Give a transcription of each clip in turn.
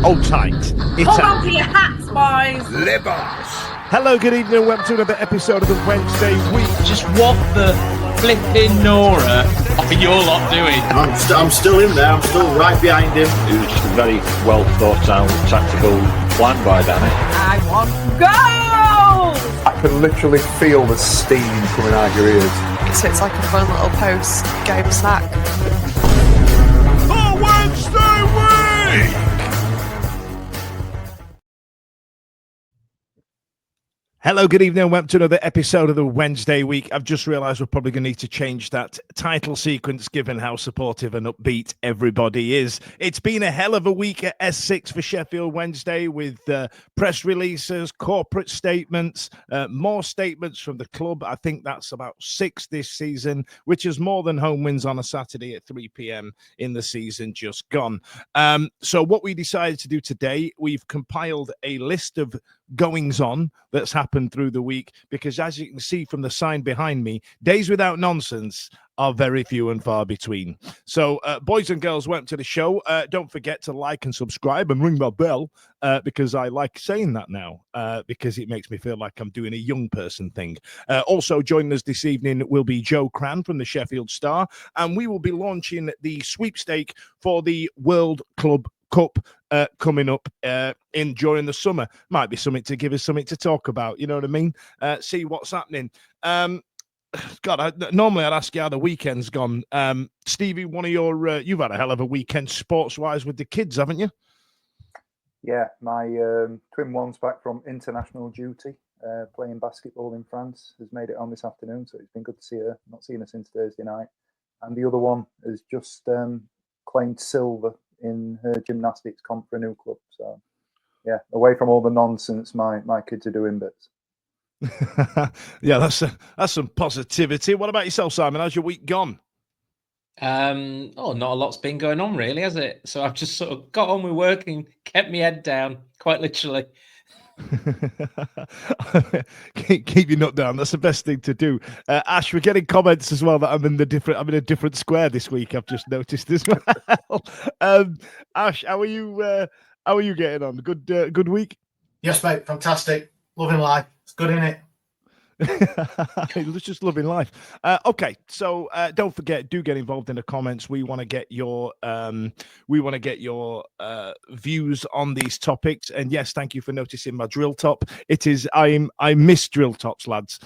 Hold tight. Hold on to your hats, boys. Libas. Hello, good evening, and welcome to another episode of the Wednesday Week. Just what the flipping Nora are you all lot doing? I'm still in there. I'm still right behind him. It was just a very well thought out tactical plan by Danny. I want goals. I can literally feel the steam coming out your ears. So it's like a fun little post-game snack. The Wednesday Week. Hello, good evening, and welcome to another episode of the Wednesday Week. I've just realised we're probably going to need to change that title sequence given how supportive and upbeat everybody is. It's been a hell of a week at S6 for Sheffield Wednesday with press releases, corporate statements, more statements from the club. I think that's about 6 this season, which is more than home wins on a Saturday at 3 p.m. in the season just gone. So what we decided to do today, we've compiled a list of goings on that's happened through the week, because as you can see from the sign behind me, days without nonsense are very few and far between. So boys and girls, welcome to the show. Don't forget to like and subscribe and ring the bell, because I like saying that now, because it makes me feel like I'm doing a young person thing. Also joining us this evening will be Joe Cran from the Sheffield Star, and we will be launching the sweepstake for the World Club Cup coming up in during the summer. Might be something to give us something to talk about, you know what I mean? See what's happening. Normally I'd ask you how the weekend's gone. Stevie, one of your you've had a hell of a weekend sports-wise with the kids, haven't you? Yeah, my twin one's back from international duty, playing basketball in France, has made it on this afternoon, so it's been good to see her. Not seen her since Thursday night. And the other one has just claimed silver in her gymnastics comp for a new club. So, yeah, away from all the nonsense, my kids are doing bits. Yeah, that's some positivity. What about yourself, Simon? How's your week gone? Not a lot's been going on really, has it? So I've just sort of got on with work and kept my head down, quite literally. Keep your nut down. That's the best thing to do. Ash, we're getting comments as well that I'm in a different square this week. I've just noticed as well. Ash, how are you? How are you getting on? Good week. Yes, mate. Fantastic. Loving life. It's good, isn't it? Just loving life. Okay, so don't forget, do get involved in the comments. We want to get your views on these topics. And yes, thank you for noticing my drill top. It is I miss drill tops, lads.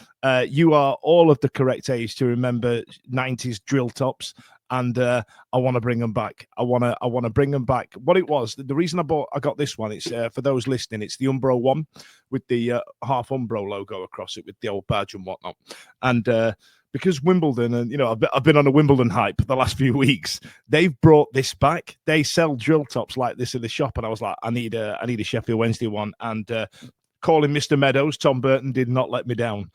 You are all of the correct age to remember 90s drill tops. And I want to bring them back. I want to bring them back. What it was, the reason I got this one, it's for those listening, it's the Umbro one with the half Umbro logo across it with the old badge and whatnot. And because Wimbledon, and I've been on a Wimbledon hype the last few weeks, they've brought this back. They sell drill tops like this in the shop, and I was like, I need a Sheffield Wednesday one. And calling Mr. Meadows, Tom Burton did not let me down.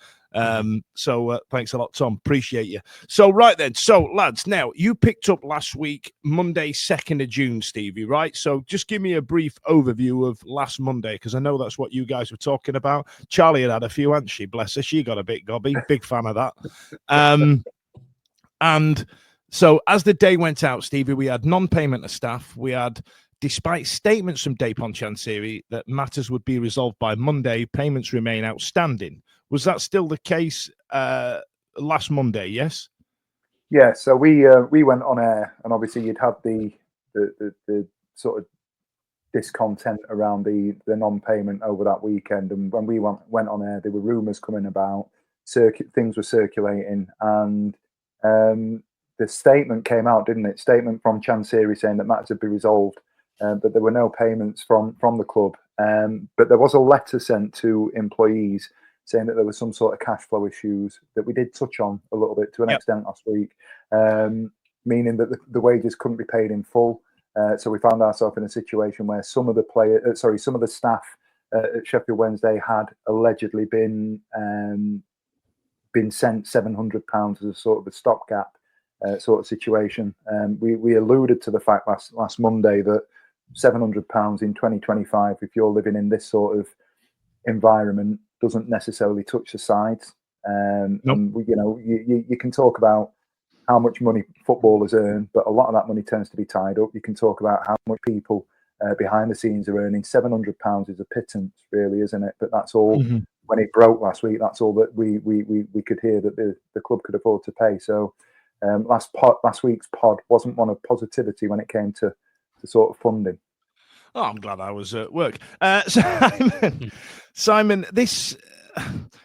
So thanks a lot, Tom. Appreciate you. So right then, lads, now you picked up last week, Monday, 2nd of June, Stevie, right? So just give me a brief overview of last Monday, because I know that's what you guys were talking about. Charlie had a few, hadn't she? Bless her. She got a bit gobby. Big fan of that. And so as the day went out, Stevie, we had non-payment of staff. We had, despite statements from Dapon Chansiri that matters would be resolved by Monday, payments remain outstanding. Was that still the case last Monday? Yes. Yeah. So we went on air, and obviously you'd had the sort of discontent around the non-payment over that weekend. And when we went on air, there were rumours coming about, things were circulating, and the statement came out, didn't it? Statement from Chansiri saying that matters would be resolved, but there were no payments from the club. But there was a letter sent to employees saying that there was some sort of cash flow issues that we did touch on a little bit to an extent last week, meaning that the wages couldn't be paid in full. So we found ourselves in a situation where some of the staff at Sheffield Wednesday had allegedly been sent £700 as a sort of a stopgap sort of situation. We alluded to the fact last Monday that £700 in 2025, if you're living in this sort of environment, doesn't necessarily touch the sides. Nope. And you can talk about how much money footballers earn, but a lot of that money tends to be tied up. You can talk about how much people behind the scenes are earning. £700 is a pittance, really, isn't it? But that's all. When it broke last week, that's all that we could hear that the club could afford to pay. So last week's pod wasn't one of positivity when it came to sort of funding. Oh, I'm glad I was at work. Simon, this.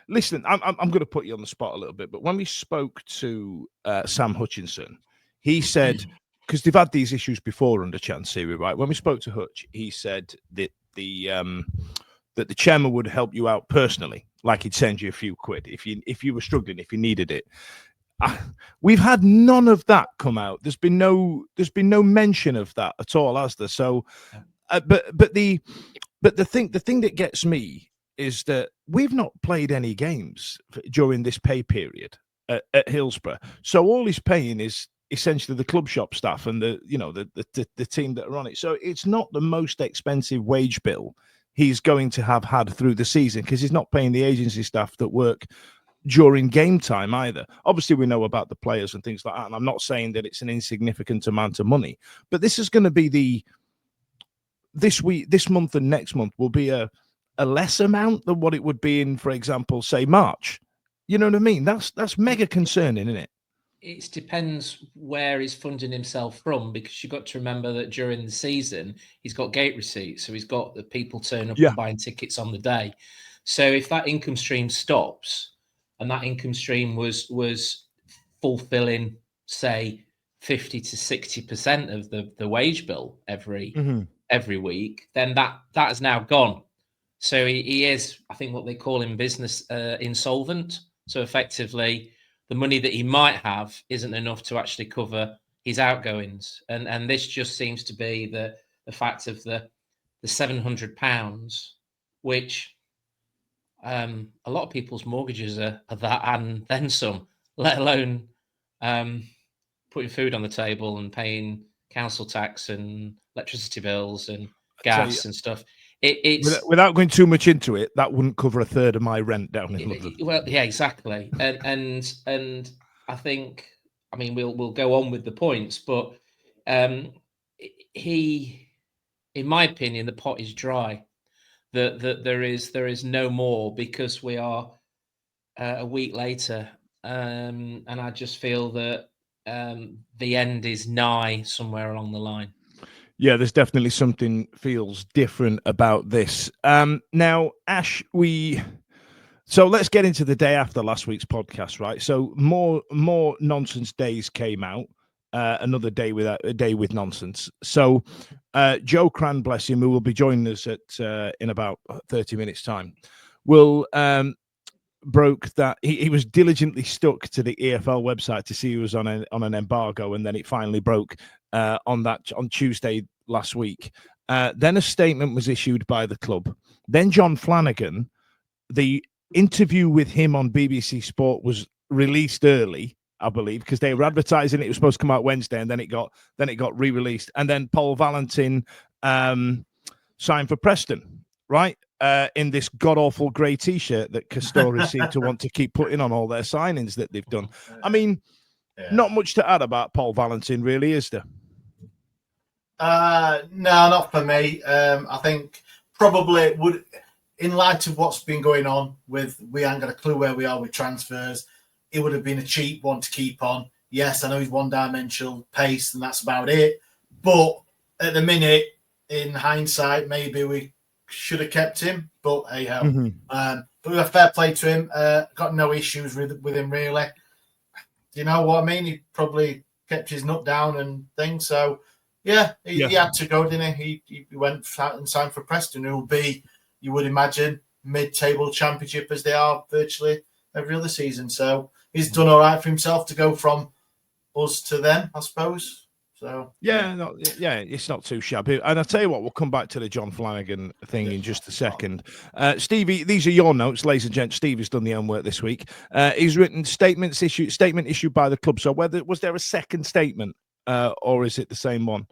Listen, I'm going to put you on the spot a little bit, but when we spoke to Sam Hutchinson, he said, because they've had these issues before under Chansiri, right? When we spoke to Hutch, he said that that the chairman would help you out personally, like he'd send you a few quid if you were struggling, if you needed it. We've had none of that come out. There's been no mention of that at all, has there? So, but the thing that gets me is that we've not played any games during this pay period at Hillsborough. So all he's paying is essentially the club shop staff and the team that are on it. So it's not the most expensive wage bill he's going to have had through the season, because he's not paying the agency staff that work during game time either. Obviously, we know about the players and things like that, and I'm not saying that it's an insignificant amount of money, but this is going to be this month and next month will be a less amount than what it would be in, for example, say March. You know what I mean? That's mega concerning, isn't it? It depends where he's funding himself from, because you've got to remember that during the season, he's got gate receipts. So he's got the people turning up and buying tickets on the day. So if that income stream stops, and that income stream was fulfilling, say, 50 to 60% of the wage bill every week, then that has now gone. So he is, I think, what they call in business insolvent. So effectively, the money that he might have isn't enough to actually cover his outgoings. And this just seems to be the fact of the £700, which a lot of people's mortgages are that and then some, let alone putting food on the table and paying council tax and electricity bills and gas and stuff. It's without going too much into it, that wouldn't cover a third of my rent down in London. Well, yeah, exactly. And I think, I mean, we'll go on with the points, but he, in my opinion, the pot is dry. That there is no more, because we are a week later, and I just feel that the end is nigh somewhere along the line. Yeah, there's definitely something feels different about this. Now, Ash, so let's get into the day after last week's podcast, right? So more nonsense days came out. Another day with nonsense. So Joe Cran, bless him, who will be joining us in about 30 minutes time, will broke that he was diligently stuck to the EFL website to see who was on an embargo, and then it finally broke on Tuesday last week. Then a statement was issued by the club. Then John Flanagan, the interview with him on BBC Sport was released early, I believe, because they were advertising it was supposed to come out Wednesday, and then it got re-released. And then Paul Valentin signed for Preston, right? In this god-awful grey T-shirt that Castori seem to want to keep putting on all their signings that they've done. I mean, not much to add about Paul Valentin, really, is there? No, not for me. I think probably would, in light of what's been going on with, we ain't got a clue where we are with transfers, it would have been a cheap one to keep on. Yes, I know he's one-dimensional pace, and that's about it. But at the minute, in hindsight, maybe we should have kept him. But hey ho. But with a fair play to him, got no issues with him really. You know what I mean? He probably kept his nut down and things. So yeah, he had to go, didn't he? He went out and signed for Preston, who will be, you would imagine, mid-table championship as they are virtually every other season. So he's done all right for himself to go from us to them, I suppose. So it's not too shabby. And I'll tell you what, we'll come back to the John Flanagan thing in just a second. Stevie, these are your notes, ladies and gents. Stevie's done the homework this week. He's written statement issued by the club. So was there a second statement, or is it the same one?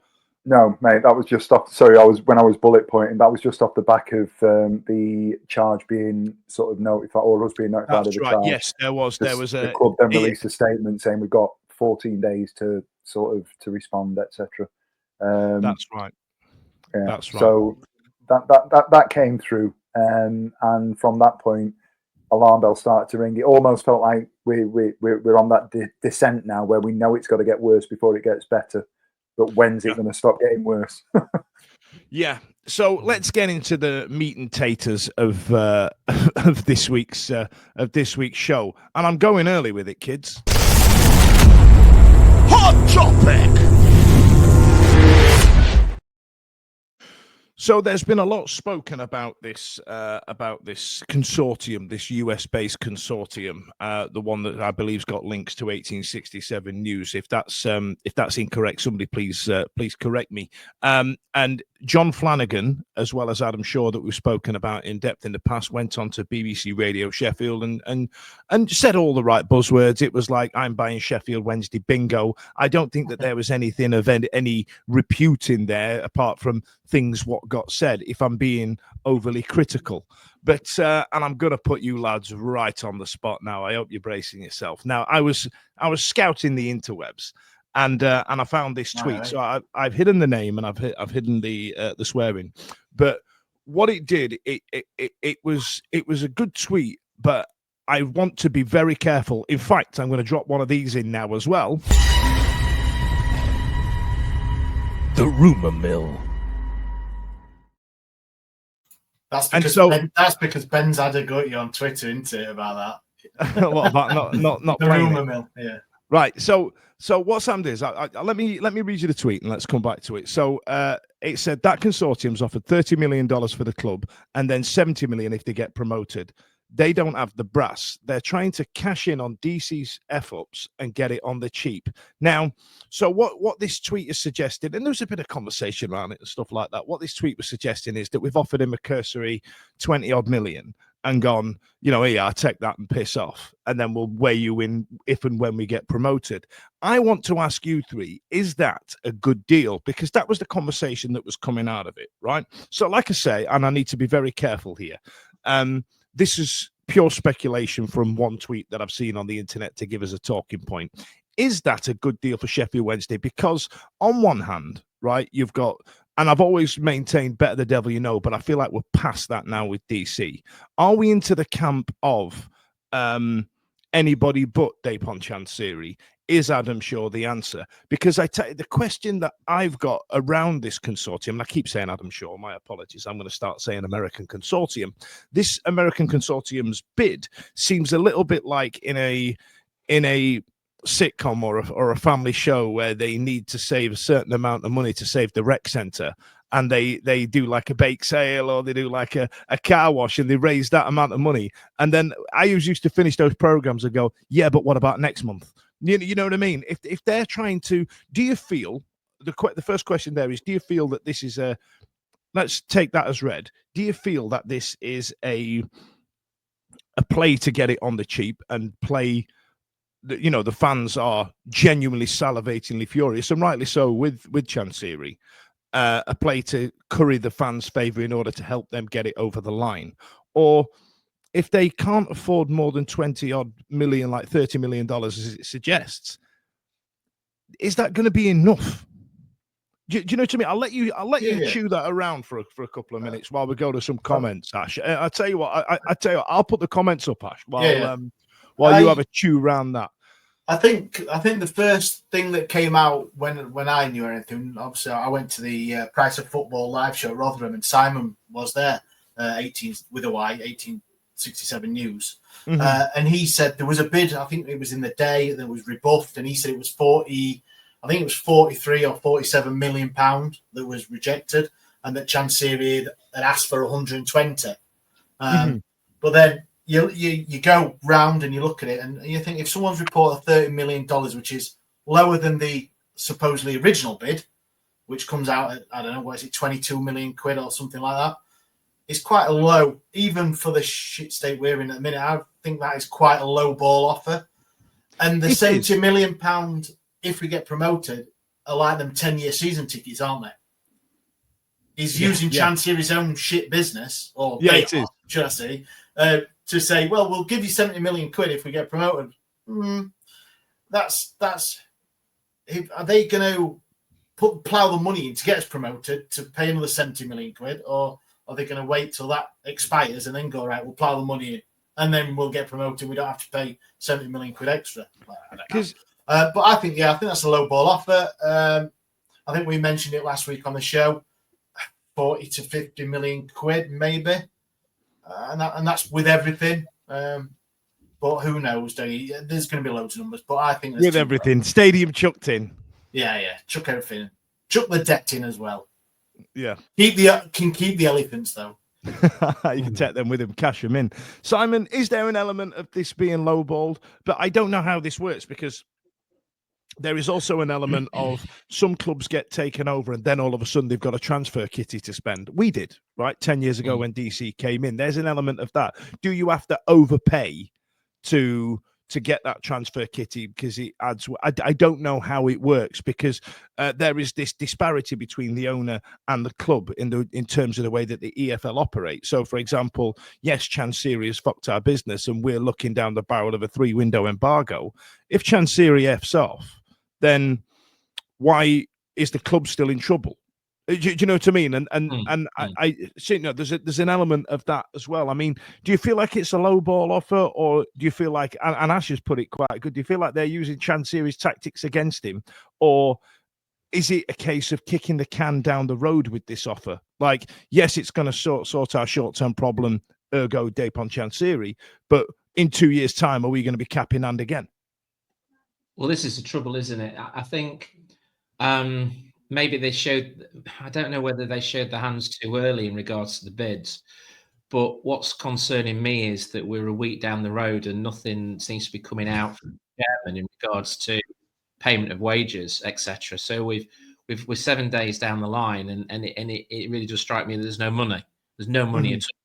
No, mate, that was just off. Sorry, when I was bullet pointing, that was just off the back of the charge being sort of notified, or us being notified of the charge. Yes, there was the club then released a statement saying we've got 14 days to respond, etc. That's right. Yeah. That's right. So that came through, and from that point, alarm bells started to ring. It almost felt like we're on that descent now, where we know it's got to get worse before it gets better. But when's it going to stop getting worse? Yeah. So let's get into the meat and taters of of this week's show, and I'm going early with it, kids. Hot topic. So there's been a lot spoken about this consortium, this US-based consortium, the one that I believe's got links to 1867 News. If that's incorrect, somebody please correct me. And John Flanagan, as well as Adam Shaw, that we've spoken about in depth in the past, went on to BBC Radio Sheffield and said all the right buzzwords. It was like, I'm buying Sheffield Wednesday bingo. I don't think that there was anything of any repute in there apart from things what got said, if I'm being overly critical. But and I'm going to put you lads right on the spot now. I hope you're bracing yourself. Now, I was scouting the interwebs, and I found this tweet. Right. So I've hidden the name and I've hidden the swearing. But what it did, it was a good tweet, but I want to be very careful. In fact, I'm going to drop one of these in now as well. The rumor mill. That's because Ben's had a go at you on Twitter, isn't it, about that? What about not the playing rumor it? mill? Yeah. Right. So what's happened is, let me read you the tweet and let's come back to it. So it said that consortium's offered $30 million for the club and then $70 million if they get promoted. They don't have the brass. They're trying to cash in on DC's F-ups and get it on the cheap. Now, so what this tweet is suggesting, and there was a bit of conversation around it and stuff like that. What this tweet was suggesting is that we've offered him a cursory 20-odd million and gone, here, I'll take that and piss off. And then we'll weigh you in if and when we get promoted. I want to ask you three, is that a good deal? Because that was the conversation that was coming out of it, right? So like I say, and I need to be very careful here, this is pure speculation from one tweet that I've seen on the internet to give us a talking point. Is that a good deal for Sheffield Wednesday? Because on one hand, right, you've got, and I've always maintained better the devil you know, but I feel like we're past that now with DC. Are we into the camp of anybody but Dapon Chansiri? Is Adam Shaw the answer? Because the question that I've got around this consortium, and I keep saying Adam Shaw, my apologies, I'm going to start saying American Consortium. This American Consortium's bid seems a little bit like in a sitcom or a family show where they need to save a certain amount of money to save the rec center, and they do like a bake sale or they do like a car wash and they raise that amount of money. And then I used to finish those programs and go, yeah, but what about next month? You know what I mean? If they're trying to, do you feel, the first question there is, do you feel that this is let's take that as read. Do you feel that this is a play to get it on the cheap and play, the fans are genuinely salivatingly furious, and rightly so with Chansiri, a play to curry the fans' favour in order to help them get it over the line? Or if they can't afford more than 20-odd million, like $30 million, as it suggests, is that going to be enough? Do you know what I mean? I'll let you chew that around for a couple of minutes while we go to some comments, Ash. I tell you what, I'll put the comments up, Ash, while you have a chew around that. I think the first thing that came out when I knew anything, obviously I went to the Price of Football live show at Rotherham, and Simon was there, 1867 News, and he said there was a bid. I think it was in the day that was rebuffed, and he said it was 40. I think it was 43 or 47 million pound that was rejected, and that Chansiri had asked for 120. But then you go round and you look at it, and you think if someone's reported $30 million, which is lower than the supposedly original bid, which comes out at, I don't know, what is it, 22 million quid or something like that, it's quite a low, even for the shit state we're in at the minute. I think that is quite a low ball offer. And the £70 million, if we get promoted, are like them 10-year season tickets, aren't they? He's using Chansiri's own shit business, or should I say, to say, well, we'll give you 70 million quid if we get promoted. Are they going to plough the money in to get us promoted to pay another 70 million quid, or are they going to wait till that expires and then go, right, we'll plough the money in and then we'll get promoted. We don't have to pay 70 million quid extra. But I think that's a low ball offer. I think we mentioned it last week on the show, 40 to 50 million quid, maybe. And that's with everything. But who knows, there's going to be loads of numbers. But I think with everything, low. Stadium chucked in. Yeah, chuck everything. Chuck the debt in as well. Yeah. Keep the elephants though. You can take them with him, cash them in. Simon, is there an element of this being lowballed? But I don't know how this works, because there is also an element of some clubs get taken over and then all of a sudden they've got a transfer kitty to spend. We did, right? 10 years ago when DC came in. There's an element of that. Do you have to overpay to get that transfer kitty because it adds? I don't know how it works, because there is this disparity between the owner and the club in terms of the way that the EFL operates. So, for example, yes, Chancery has fucked our business and we're looking down the barrel of a 3-window embargo. If Chancery F's off, then why is the club still in trouble? Do you know what I mean? And I see, there's an element of that as well. I mean, do you feel like it's a low ball offer, or do you feel like, and Ash has put it quite good, do you feel like they're using Chancery's tactics against him, or is it a case of kicking the can down the road with this offer? Like, yes, it's going to sort our short-term problem, ergo Depon Chancery, but in 2 years' time, are we going to be cap in hand again? Well, this is the trouble, isn't it? I think maybe they showed, I don't know whether they showed their hands too early in regards to the bids, but what's concerning me is that we're a week down the road and nothing seems to be coming out from the chairman in regards to payment of wages, etc. So we're 7 days down the line, and it really does strike me that there's no money. There's no money at all,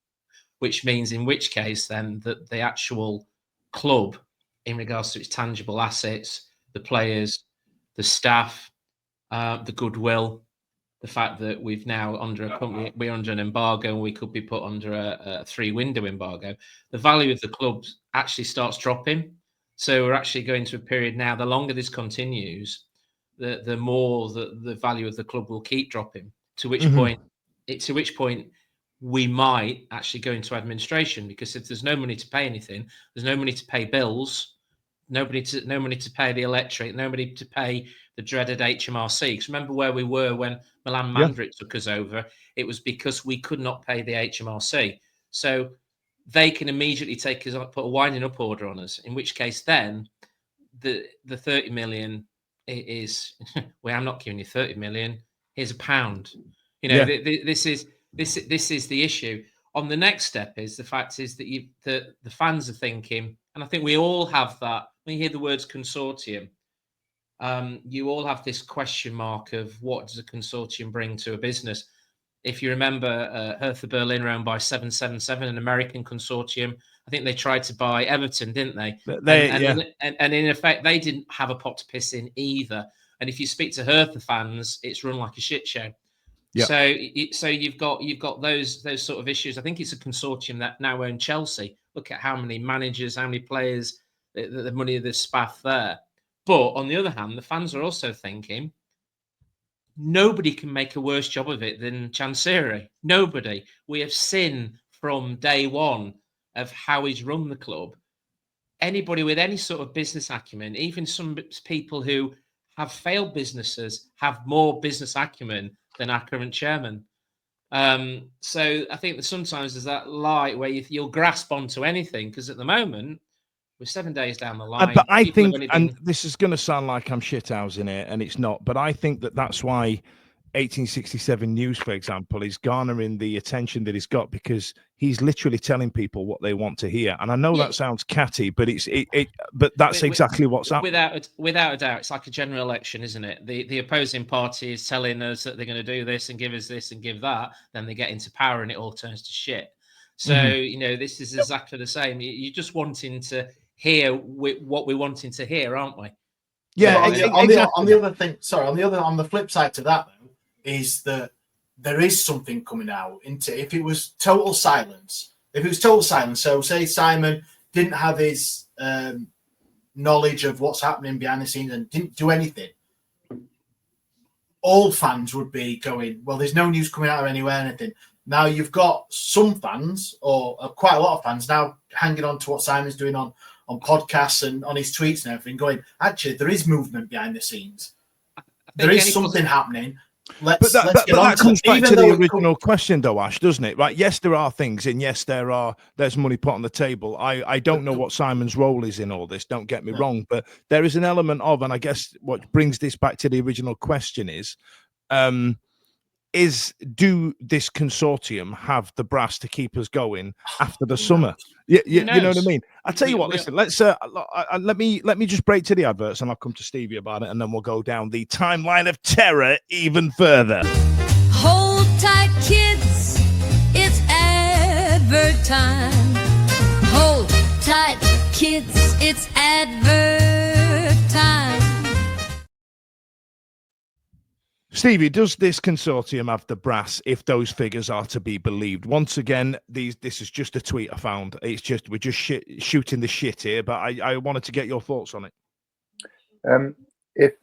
which means in which case then that the actual club, in regards to its tangible assets, the players, the staff, the goodwill, the fact that we've now we're under an embargo and we could be put under a 3-window embargo, the value of the club actually starts dropping. So we're actually going to a period now, the longer this continues, the more the value of the club will keep dropping, to which point we might actually go into administration, because if there's no money to pay anything, there's no money to pay bills, no money to pay the electric, nobody to pay the dreaded HMRC. Because remember where we were when Milan Mandrit took us over? It was because we could not pay the HMRC. So they can immediately put a winding up order on us, in which case then the 30 million is, well, I'm not giving you 30 million, here's £1. You know, this is the issue. On the next step is the fact is that the fans are thinking, and I think we all have that, when you hear the words consortium, you all have this question mark of what does a consortium bring to a business. If you remember, Hertha Berlin were owned by 777, an American consortium. I think they tried to buy Everton, didn't they? And in effect, they didn't have a pot to piss in either. And if you speak to Hertha fans, it's run like a shit show. Yep. So you've got those sort of issues. I think it's a consortium that now own Chelsea. Look at how many managers, how many players, the money of the spaff there. But on the other hand, the fans are also thinking, nobody can make a worse job of it than Chancery. Nobody. We have seen from day one of how he's run the club. Anybody with any sort of business acumen, even some people who have failed businesses, have more business acumen than our current chairman. So I think that sometimes there's that light where you'll grasp onto anything, because at the moment, we're 7 days down the line. But I think, and this is going to sound like I'm shithousing it, and it's not, but I think that's why 1867 News, for example, is garnering the attention that he's got, because he's literally telling people what they want to hear. And I know that sounds catty, but but that's exactly what's happening. Without a doubt, it's like a general election, isn't it? The opposing party is telling us that they're going to do this and give us this and give that. Then they get into power and it all turns to shit. So, this is exactly the same. You're just wanting to hear what we're wanting to hear, aren't we? Yeah. On the flip side to that, though, is that there is something coming out into, if it was total silence, so say Simon didn't have his knowledge of what's happening behind the scenes and didn't do anything, all fans would be going, well, there's no news coming out of anywhere, anything. Now you've got some fans, or quite a lot of fans now, hanging on to what Simon's doing on podcasts and on his tweets and everything, going, actually, there is movement behind the scenes. There is something happening. Let's get on that comes back to the original question, though, Ash, doesn't it? Right? Yes, there are things, and yes, there's money put on the table. I don't know what Simon's role is in all this. Don't get me wrong, but there is an element of, and I guess what brings this back to the original question is do this consortium have the brass to keep us going after the summer? You know what I mean? I tell you what, listen, let's let me just break to the adverts and I'll come to Stevie about it, and then we'll go down the timeline of terror even further. Hold tight, kids, it's advert time. Hold tight, kids, it's advert time. Stevie, does this consortium have the brass if those figures are to be believed? Once again, this is just a tweet I found. It's just we're just shooting the shit here, but I wanted to get your thoughts on it. If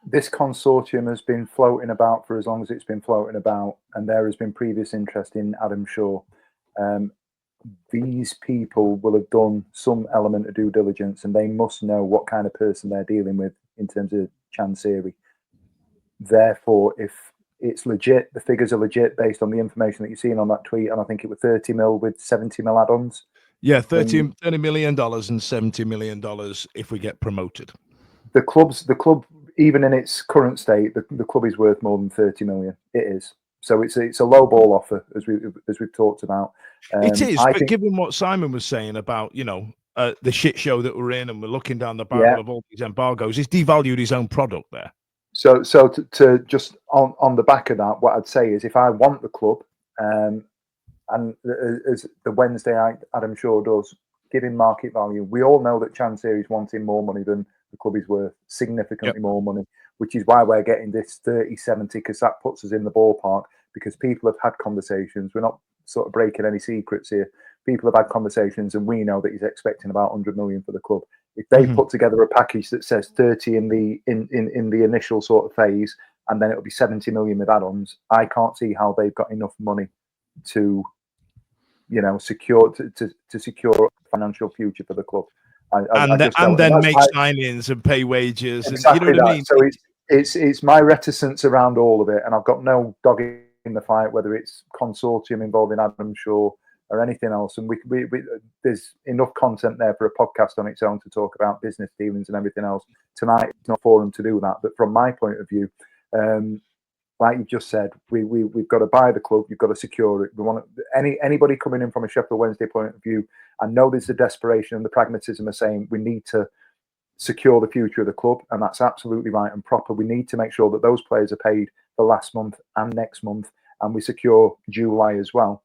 this consortium has been floating about for as long as it's been floating about, and there has been previous interest in Adam Shaw, these people will have done some element of due diligence, and they must know what kind of person they're dealing with in terms of Chansiri. Therefore, if it's legit, the figures are legit based on the information that you've seen on that tweet, and I think it was 30 mil with 70 mil add-ons. Yeah, $30 million and $70 million if we get promoted. The club, even in its current state, the club is worth more than 30 million. It is. So it's a low ball offer, as we've talked about. It is, but given what Simon was saying about, the shit show that we're in, and we're looking down the barrel of all these embargoes, he's devalued his own product there. So to just on the back of that, what I'd say is, if I want the club, and as the Wednesday Adam Shaw does, give him market value. We all know that Chansiri is wanting more money than the club is worth, significantly more money, which is why we're getting this 30-70, because that puts us in the ballpark, because people have had conversations. We're not sort of breaking any secrets here. People have had conversations, and we know that he's expecting about 100 million for the club. If they put together a package that says 30 in the initial sort of phase, and then it'll be 70 million with add-ons, I can't see how they've got enough money to, secure a financial future for the club. And then make signings and pay wages. Exactly, and you know what I mean? So it's my reticence around all of it, and I've got no dog in the fight, whether it's consortium involving Adam Shaw or anything else. And we there's enough content there for a podcast on its own to talk about business dealings and everything else. Tonight, it's not for them to do that. But from my point of view, like you just said, we've got to buy the club. You've got to secure it. We want anybody coming in from a Sheffield Wednesday point of view. I know there's the desperation and the pragmatism of saying we need to secure the future of the club, and that's absolutely right and proper. We need to make sure that those players are paid for last month and next month, and we secure July as well.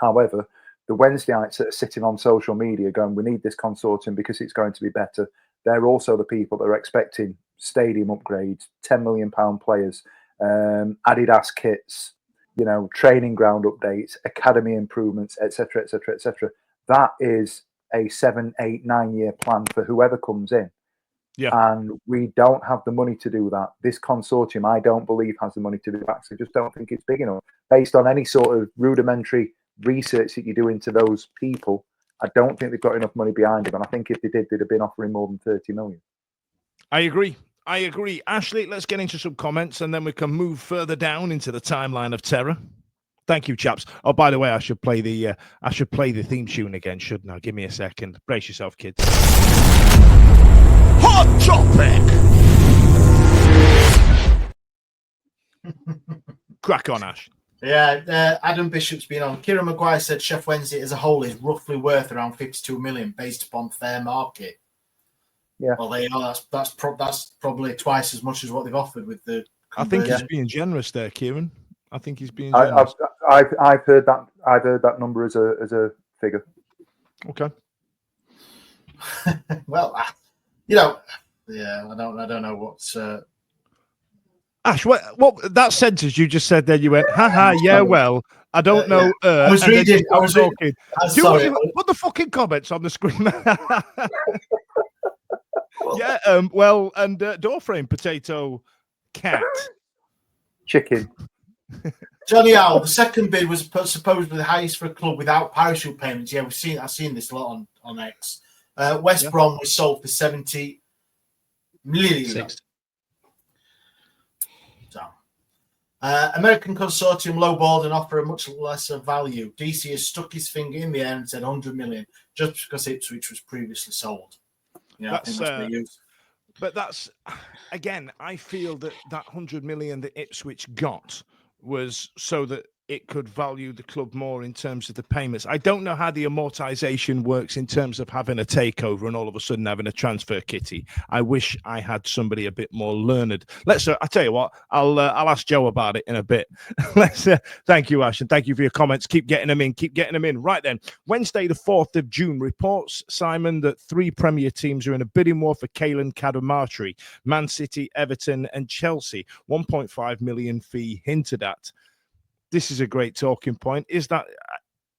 However, the Wednesdayites that are sitting on social media going, we need this consortium because it's going to be better, they're also the people that are expecting stadium upgrades, £10 million players, Adidas kits, training ground updates, academy improvements, etc., etc., etc. That is a 7, 8, 9 year plan for whoever comes in. Yeah. And we don't have the money to do that. This consortium, I don't believe, has the money to do that. So I just don't think it's big enough. Based on any sort of rudimentary research that you do into those people, I don't think they've got enough money behind them. And I think if they did, they'd have been offering more than 30 million. I agree. Ashley, let's get into some comments, and then we can move further down into the timeline of terror. Thank you, chaps. Oh, by the way, I should play the theme tune again, shouldn't I? Give me a second. Brace yourself, kids. Hot topic. Crack on, Ash. Yeah, Adam Bishop's been on. Kieran Maguire said Sheff Wednesday as a whole is roughly worth around 52 million based upon fair market. Yeah. Well, they are. That's probably twice as much as what they've offered with the. I think he's being generous there, Kieran. I think he's being generous. I've heard that. I've heard that number as a figure. Okay. Well, yeah, I don't know what's. Ash, what that sentence you just said there? You went, haha, yeah, well, I don't know. I was reading. Talking. Sorry. Put the fucking comments on the screen. Yeah, well, and door frame potato cat. Chicken. Johnny Owl, the second bid was supposedly the highest for a club without parachute payments. Yeah, I've seen this a lot on X. West Brom was sold for 70 million. So, American consortium lowballed and offer a much lesser value. DC has stuck his finger in the air and said 100 million just because Ipswich was previously sold. Yeah, I think that's what they use. But that's, again, I feel that 100 million that Ipswich got was so that it could value the club more in terms of the payments. I don't know how the amortization works in terms of having a takeover and all of a sudden having a transfer kitty. I wish I had somebody a bit more learned. I tell you what, I'll ask Joe about it in a bit. Thank you, Ash, and thank you for your comments. Keep getting them in. Right then, Wednesday the 4th of June reports, Simon, that 3 Premier teams are in a bidding war for Kalen Cadamartri, Man City, Everton and Chelsea. 1.5 million fee hinted at. This is a great talking point. Is that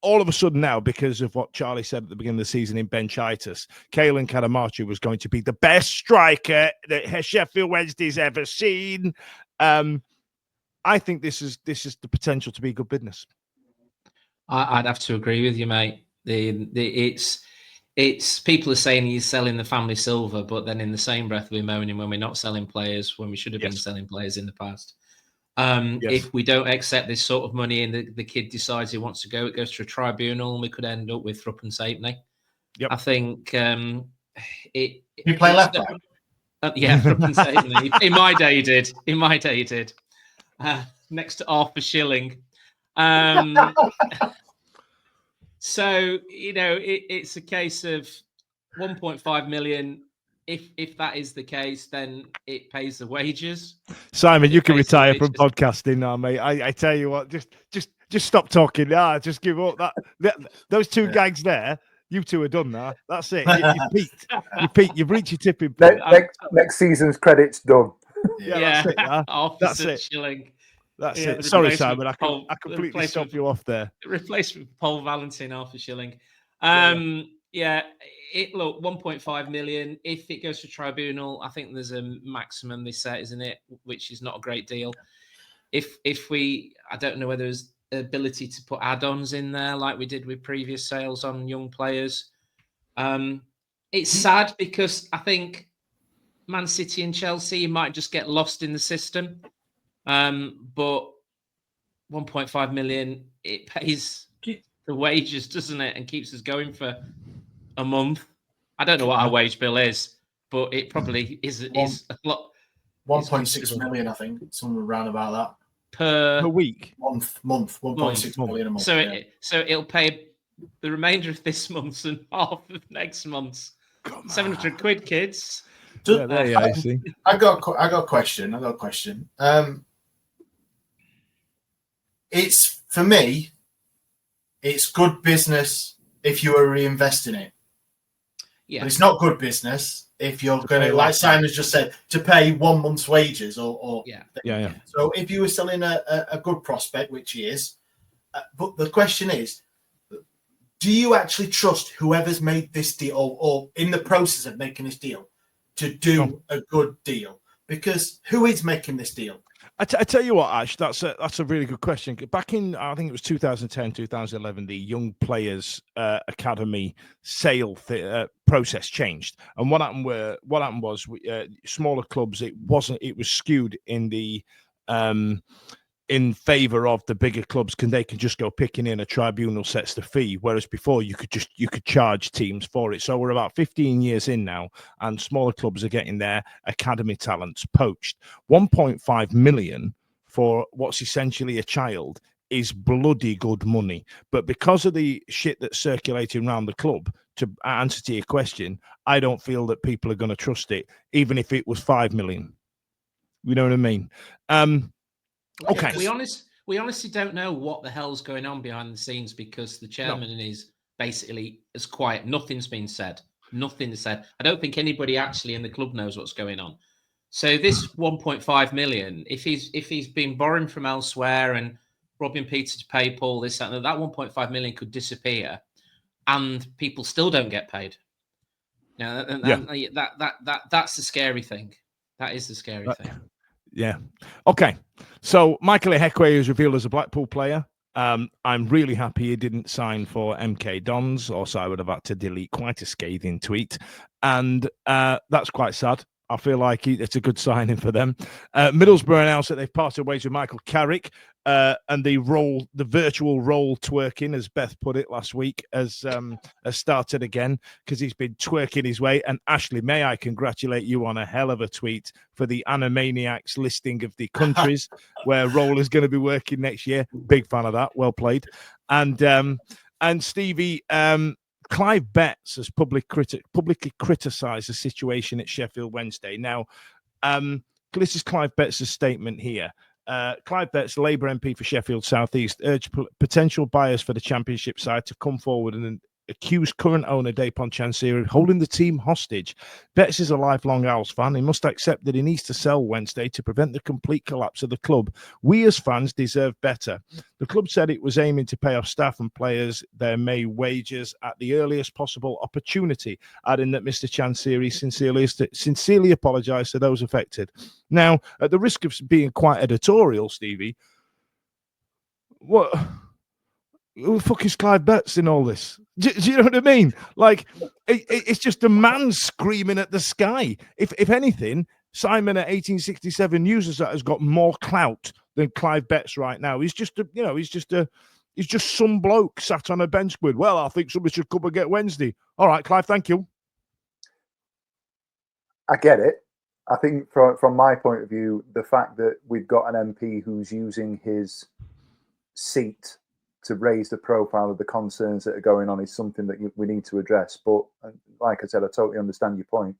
all of a sudden now, because of what Charlie said at the beginning of the season in benchitis, Kalen Cadamartri was going to be the best striker that Sheffield Wednesday's ever seen? I think this is the potential to be good business. I'd have to agree with you, mate. It's people are saying he's selling the family silver, but then in the same breath we're moaning when we're not selling players when we should have been selling players in the past. If we don't accept this sort of money and the kid decides he wants to go, it goes to a tribunal and we could end up with Thrupp and Sapney. I think You play left back? Yeah, Thrupp and Sapney. In my day, he did. Next to Arthur Schilling. So, it's a case of 1.5 million. If that is the case, then it pays the wages. Simon, you can retire from podcasting now, mate. I tell you what, just stop talking. Just give up. Those two gags there, you two are done now. That's it. You peaked. You've reached your tipping point. Next season's credits done. That's it. That's it. Schilling. That's it. Sorry, Simon. I completely stopped you off there. Replaced with Paul Valentin, Arthur Schilling. Look, 1.5 million. If it goes to tribunal, I think there's a maximum they set, isn't it? Which is not a great deal. I don't know whether there's ability to put add-ons in there like we did with previous sales on young players. It's sad because I think Man City and Chelsea might just get lost in the system. But 1.5 million, it pays the wages, doesn't it? And keeps us going for a month. I don't know what our wage bill is, but it probably is a lot. 1.6 million, I think, somewhere around about that. Per week? Month, 1.6 million a month. So it'll pay the remainder of this month and half of next month's. 700 quid, kids. I see. I got a question. It's, for me, it's good business if you are reinvesting it. Yeah. But it's not good business if you're going to, like Simon's just said, to pay 1 month's wages or Yeah. So if you were selling a good prospect, which he is, but the question is, do you actually trust whoever's made this deal or in the process of making this deal to do a good deal? Because who is making this deal? I tell you what, Ash, that's a really good question. Back in, I think it was 2010, 2011, the Young Players Academy sale process changed, and what happened was smaller clubs. It was skewed in the in favor of the bigger clubs. They can just go picking in, a tribunal sets the fee, whereas before you could charge teams for it. So we're about 15 years in now, and smaller clubs are getting their academy talents poached. 1.5 million for what's essentially a child is bloody good money. But because of the shit that's circulating around the club, to answer to your question, I don't feel that people are going to trust it, even if it was 5 million. You know what I mean? Okay. We honestly don't know what the hell's going on behind the scenes because the chairman is basically as quiet. Nothing's been said. Nothing is said. I don't think anybody actually in the club knows what's going on. So this 1.5 million, if he's been borrowing from elsewhere and robbing Peter to pay Paul, this that 1.5 million could disappear, and people still don't get paid. Now, that's the scary thing. That is the scary thing. Yeah. Okay. So Michael Ihekwe is revealed as a Blackpool player. I'm really happy he didn't sign for MK Dons, or so I would have had to delete quite a scathing tweet. And that's quite sad. I feel like it's a good signing for them. Middlesbrough announced that they've parted ways with Michael Carrick, and the virtual role twerking, as Beth put it last week, has started again because he's been twerking his way. And Ashley, may I congratulate you on a hell of a tweet for the Animaniacs listing of the countries where Roll is going to be working next year. Big fan of that. Well played. And Stevie, Clive Betts has publicly criticised the situation at Sheffield Wednesday. Now, this is Clive Betts' statement here. Clive Betts, Labour MP for Sheffield South East, urged potential buyers for the Championship side to come forward and accuse current owner Dapon Chansiri of holding the team hostage. Betts is a lifelong Owls fan. He must accept that he needs to sell Wednesday to prevent the complete collapse of the club. We as fans deserve better. The club said it was aiming to pay off staff and players their May wages at the earliest possible opportunity, adding that Mr. Chansiri sincerely apologised to those affected. Now, at the risk of being quite editorial, Stevie, who the fuck is Clive Betts in all this? Do you know what I mean? Like, it's just a man screaming at the sky. If anything, Simon at 1867 News has got more clout than Clive Betts right now. He's just some bloke sat on a bench with, well, I think somebody should come and get Wednesday. All right, Clive, thank you. I get it. I think from my point of view, the fact that we've got an MP who's using his seat to raise the profile of the concerns that are going on is something that we need to address. But like I said, I totally understand your point.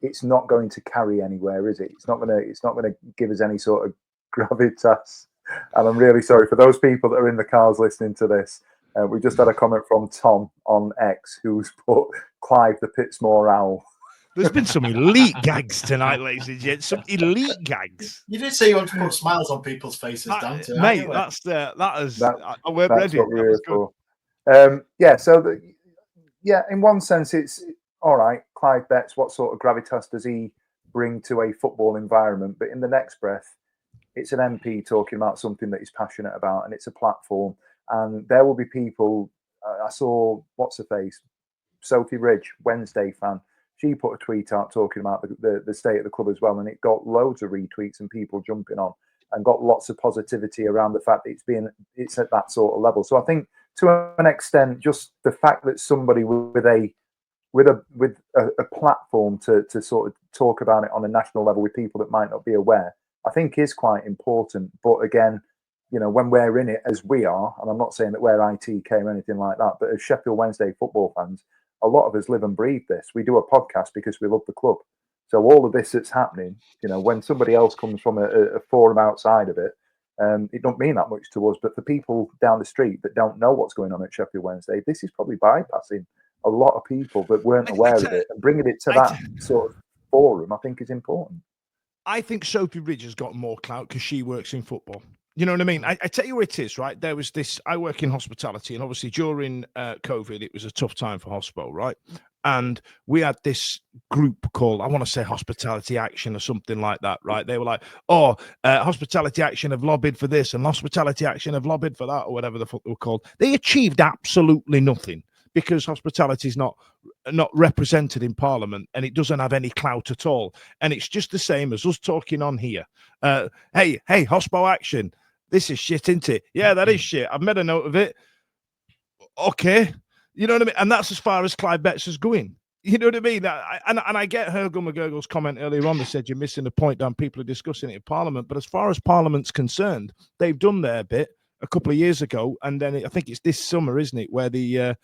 It's not going to carry anywhere, is it? It's not going to give us any sort of gravitas. And I'm really sorry for those people that are in the cars listening to this. We just had a comment from Tom on X, who's put Clive the Pittsmore Owl. There's been some elite gags tonight, ladies and gents. Some elite gags. You did say you want to put smiles on people's faces, Dan. Mate, that's we're that's ready. what we're here for. In one sense, it's all right. Clive Betts, what sort of gravitas does he bring to a football environment? But in the next breath, it's an MP talking about something that he's passionate about, and it's a platform. And there will be people. I saw what's her face, Sophie Ridge, Wednesday fan. She put a tweet out talking about the state of the club as well, and it got loads of retweets and people jumping on, and got lots of positivity around the fact that it's at that sort of level. So I think to an extent, just the fact that somebody with a platform to sort of talk about it on a national level with people that might not be aware, I think is quite important. But again, when we're in it as we are, and I'm not saying that we're ITK or anything like that, but as Sheffield Wednesday football fans, a lot of us live and breathe this. We do a podcast because we love the club. So all of this that's happening, when somebody else comes from a forum outside of it, it don't mean that much to us. But for people down the street that don't know what's going on at Sheffield Wednesday, this is probably bypassing a lot of people that weren't aware of it, and bringing it to that sort of forum, I think, is important. I think Sophie Ridge has got more clout because she works in football. You know what I mean? I tell you what it is, right? There was this, I work in hospitality, and obviously during COVID, it was a tough time for hospo, right? And we had this group called, I want to say Hospitality Action or something like that, right? They were like, Hospitality Action have lobbied for this and Hospitality Action have lobbied for that, or whatever the fuck they were called. They achieved absolutely nothing because hospitality is not represented in Parliament, and it doesn't have any clout at all. And it's just the same as us talking on here. Hey, Hospo Action. This is shit, isn't it? Yeah, that is shit. I've made a note of it. Okay. You know what I mean? And that's as far as Clive Betts is going. You know what I mean? And I get Hergel McGurgle's comment earlier on that said you're missing the point down. People are discussing it in Parliament. But as far as Parliament's concerned, they've done their bit a couple of years ago. And then I think it's this summer, isn't it? Where the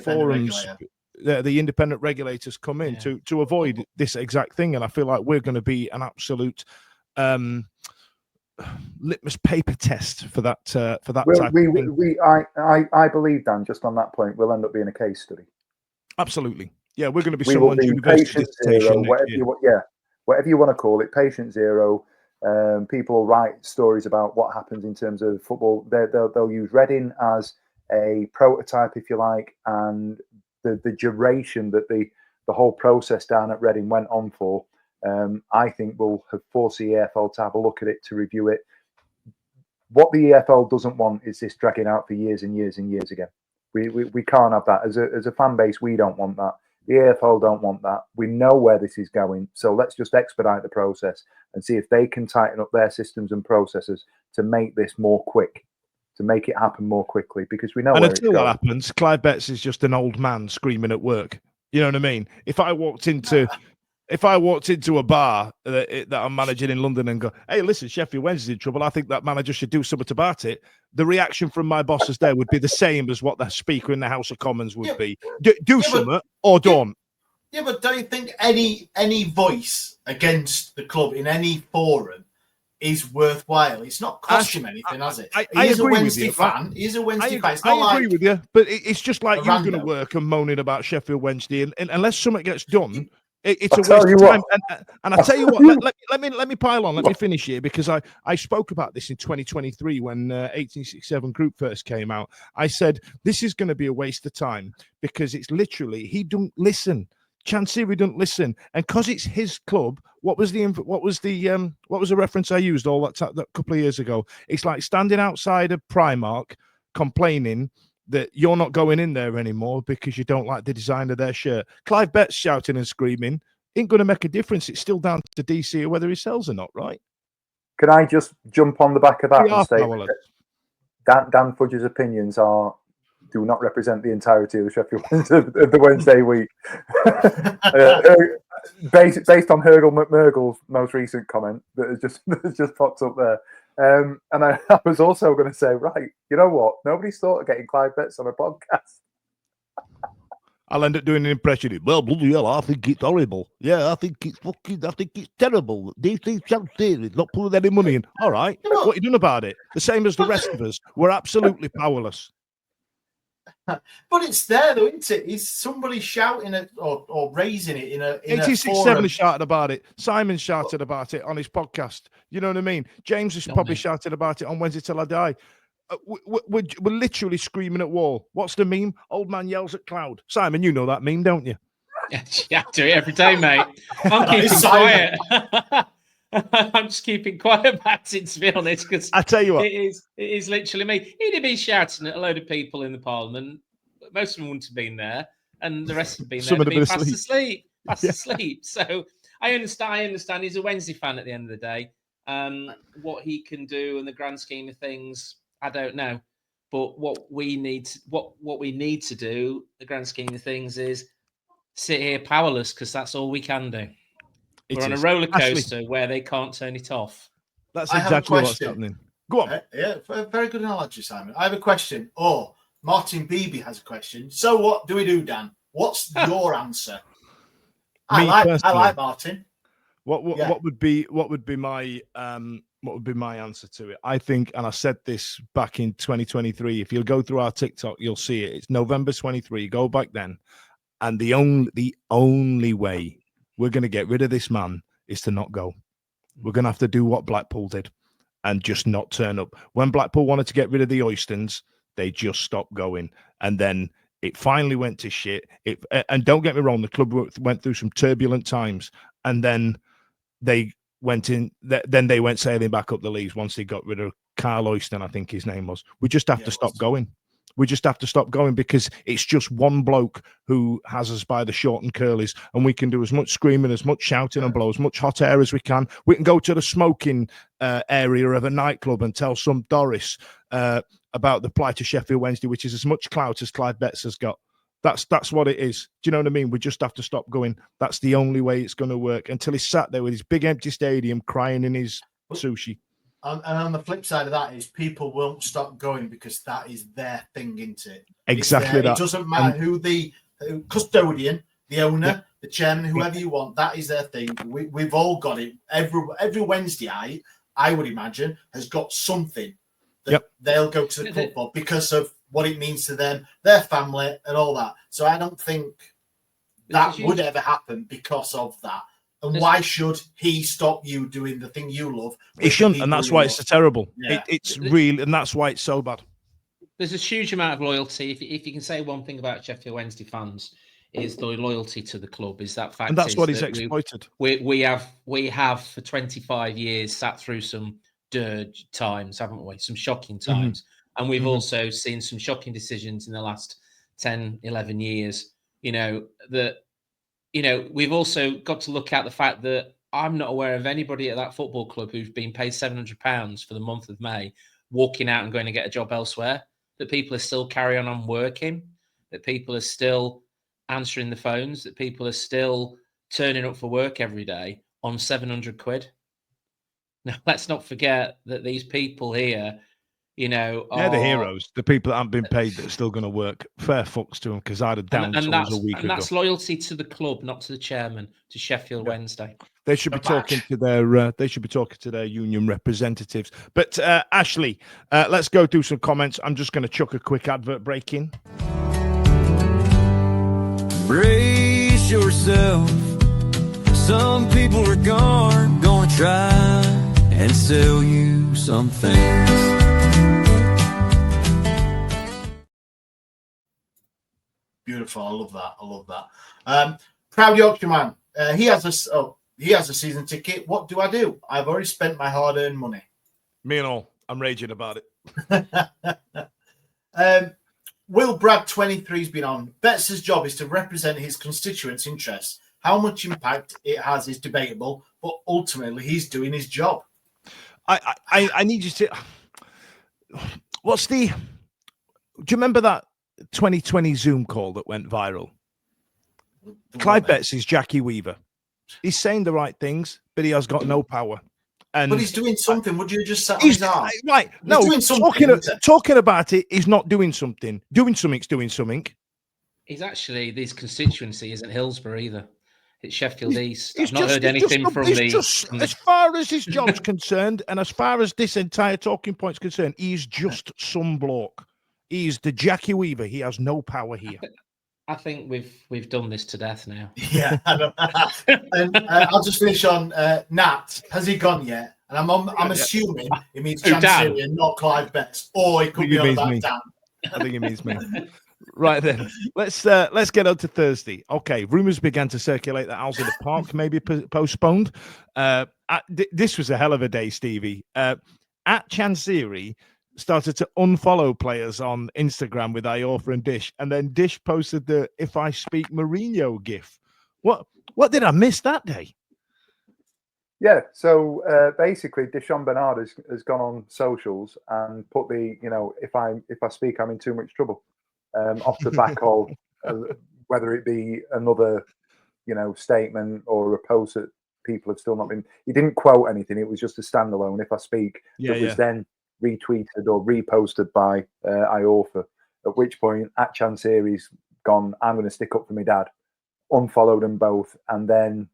forums, the independent regulators come in to avoid this exact thing. And I feel like we're going to be an absolute litmus paper test for that type of thing. I believe, Dan, just on that point, we'll end up being a case study. Absolutely. Yeah, we're going to be someone's university dissertation. Whatever you want to call it, patient zero. People will write stories about what happens in terms of football. They'll use Reading as a prototype, if you like, and the duration that the whole process down at Reading went on for. I think will have forced the EFL to have a look at it, to review it. What the EFL doesn't want is this dragging out for years and years and years again. We can't have that. As a fan base, we don't want that. The EFL don't want that. We know where this is going. So let's just expedite the process and see if they can tighten up their systems and processes to make this more quick, to make it happen more quickly, because we know and where it's until going. that happens, Clive Betts is just an old man screaming at work. You know what I mean? If I walked into a bar that I'm managing in London and go, hey, listen, Sheffield Wednesday's in trouble, I think that manager should do something about it, the reaction from my bosses there would be the same as what the Speaker in the House of Commons would be. Do something or don't. Yeah, but don't you think any voice against the club in any forum is worthwhile? It's not cost him anything, has it? He's a Wednesday fan. He's a Wednesday fan. I agree with you, but it's just like you're going to work and moaning about Sheffield Wednesday, and unless something gets done, it's a waste of time. And I tell you what, let me pile on. Let me finish here, because I spoke about this in 2023 when 1867 Group first came out. I said this is going to be a waste of time, because it's literally he don't listen. Chansiri don't listen, and because it's his club. What was the reference I used all that couple of years ago? It's like standing outside of Primark complaining that you're not going in there anymore because you don't like the design of their shirt. Clive Betts shouting and screaming ain't going to make a difference. It's still down to DC or whether he sells or not, right? Can I just jump on the back of that and say that Dan Fudge's opinions do not represent the entirety of the Sheffield of the Wednesday week. Based on Hurgle McMurgle's most recent comment that has just popped up there. And I was also going to say, right, you know what? Nobody's thought of getting Clive Betts on a podcast. I'll end up doing an impression of, well, bloody hell, I think it's horrible. Yeah, I think it's terrible. These things sound serious, not putting any money in. All right, what are you doing about it? The same as the rest of us. We're absolutely powerless. But it's there, though, isn't it? Is somebody shouting it or raising it in a 1867 shouted about it. Simon shouted about it on his podcast. You know what I mean? James has probably shouted about it on Wednesday Till I Die. We're literally screaming at wall. What's the meme? Old man yells at cloud. Simon, you know that meme, don't you? Yeah, I do it every day, mate. I'm keeping quiet. I'm just keeping quiet about it, to be honest, because I tell you what, it is literally me. He'd have been shouting at a load of people in the Parliament. Most of them wouldn't have been there, and the rest have been there. They've been fast asleep. So I understand. He's a Wednesday fan at the end of the day. What he can do in the grand scheme of things, I don't know. But what we need to do, the grand scheme of things, is sit here powerless, because that's all we can do. We're on a roller coaster where they can't turn it off. That's exactly what's happening. Go on. Yeah, very good analogy, Simon. I have a question. Martin Beebe has a question. So what do we do, Dan? What's your answer? I like Martin. What would be my answer to it? I think, and I said this back in 2023. If you'll go through our TikTok, you'll see it. It's November 23. Go back then, and the only way we're going to get rid of this man is to not go. We're going to have to do what Blackpool did and just not turn up. When Blackpool wanted to get rid of the Oystons, they just stopped going. And then it finally went to shit. And don't get me wrong, the club went through some turbulent times. And then they went in. Then they went sailing back up the leagues once they got rid of Carl Oyston, I think his name was. We just have to stop going. We just have to stop going, because it's just one bloke who has us by the short and curlies, and we can do as much screaming, as much shouting, and blow as much hot air as we can. We can go to the smoking area of a nightclub and tell some Doris about the plight of Sheffield Wednesday, which is as much clout as Clive Betts has got. That's what it is. Do you know what I mean? We just have to stop going. That's the only way it's going to work, until he's sat there with his big empty stadium crying in his sushi. And on the flip side of that is people won't stop going because that is their thing, isn't it? Exactly that. It doesn't matter who the custodian, the owner, the chairman, whoever you want, that is their thing. We've all got it. Every Wednesday, I would imagine, has got something that they'll go to the club for because of what it means to them, their family, and all that. So I don't think that would ever happen because of that. And why should he stop you doing the thing you love? He shouldn't, and that's why it's so terrible. Yeah. It's real, and that's why it's so bad. There's a huge amount of loyalty. If you can say one thing about Sheffield Wednesday fans, is the loyalty to the club. Is that fact? And that's is what he's that exploited. We have for 25 years sat through some dirge times, haven't we? Some shocking times. And we've also seen some shocking decisions in the last 10, 11 years. We've also got to look at the fact that I'm not aware of anybody at that football club who's been paid £700 for the month of May, walking out and going to get a job elsewhere, that people are still carrying on working, that people are still answering the phones, that people are still turning up for work every day on 700 quid. Now, let's not forget that these people here, they're the heroes, the people that haven't been paid that are still going to work. Fair fucks to them, because I'd have down tools a week ago. That's loyalty to the club, not to the chairman, to Sheffield Wednesday. They should be talking to their union representatives. But Ashley, let's go through some comments. I'm just going to chuck a quick advert break in. Brace yourself. Some people are gonna try and sell you some things. Beautiful. I love that. Proud Yorkshire man. He has a season ticket. What do I do? I've already spent my hard-earned money. Me and all. I'm raging about it. Will Brad 23 has been on. Betts' job is to represent his constituents' interests. How much impact it has is debatable, but ultimately he's doing his job. I need you to. Do you remember that 2020 Zoom call that went viral? Clive Betts is Jackie Weaver. He's saying the right things, but he has got no power. But he's doing something. Would you just sat on his arm? Right. No, talking about it, he's not doing something. Doing something's doing something. He's actually, this constituency isn't Hillsborough either. It's Sheffield East. I've not heard anything from the... As far as his job's concerned, and as far as this entire talking point's concerned, he's just some bloke. He's the Jackie Weaver. He has no power here. I think we've done this to death now. Yeah, I know. And I'll just finish on Nat. Has he gone yet? And I'm assuming it means Chansiri and not Clive Betts, or it could be on about Dan. I think it means me. Right then, let's get on to Thursday. Okay, rumors began to circulate that Owls of the Park may be postponed. This was a hell of a day, Stevie. At Chansiri started to unfollow players on Instagram with Iorfa and Dish, and then Dish posted the "If I Speak Mourinho" gif. What did I miss that day? Yeah, so basically, Deshaun Bernard has gone on socials and put the if I speak, I'm in too much trouble. Off the back of whether it be another statement or a post that people have still not been. He didn't quote anything. It was just a standalone. If I speak, that was then retweeted or reposted by Iorfa, at which point at Chansiri's gone, I'm going to stick up for my dad, unfollowed them both, and then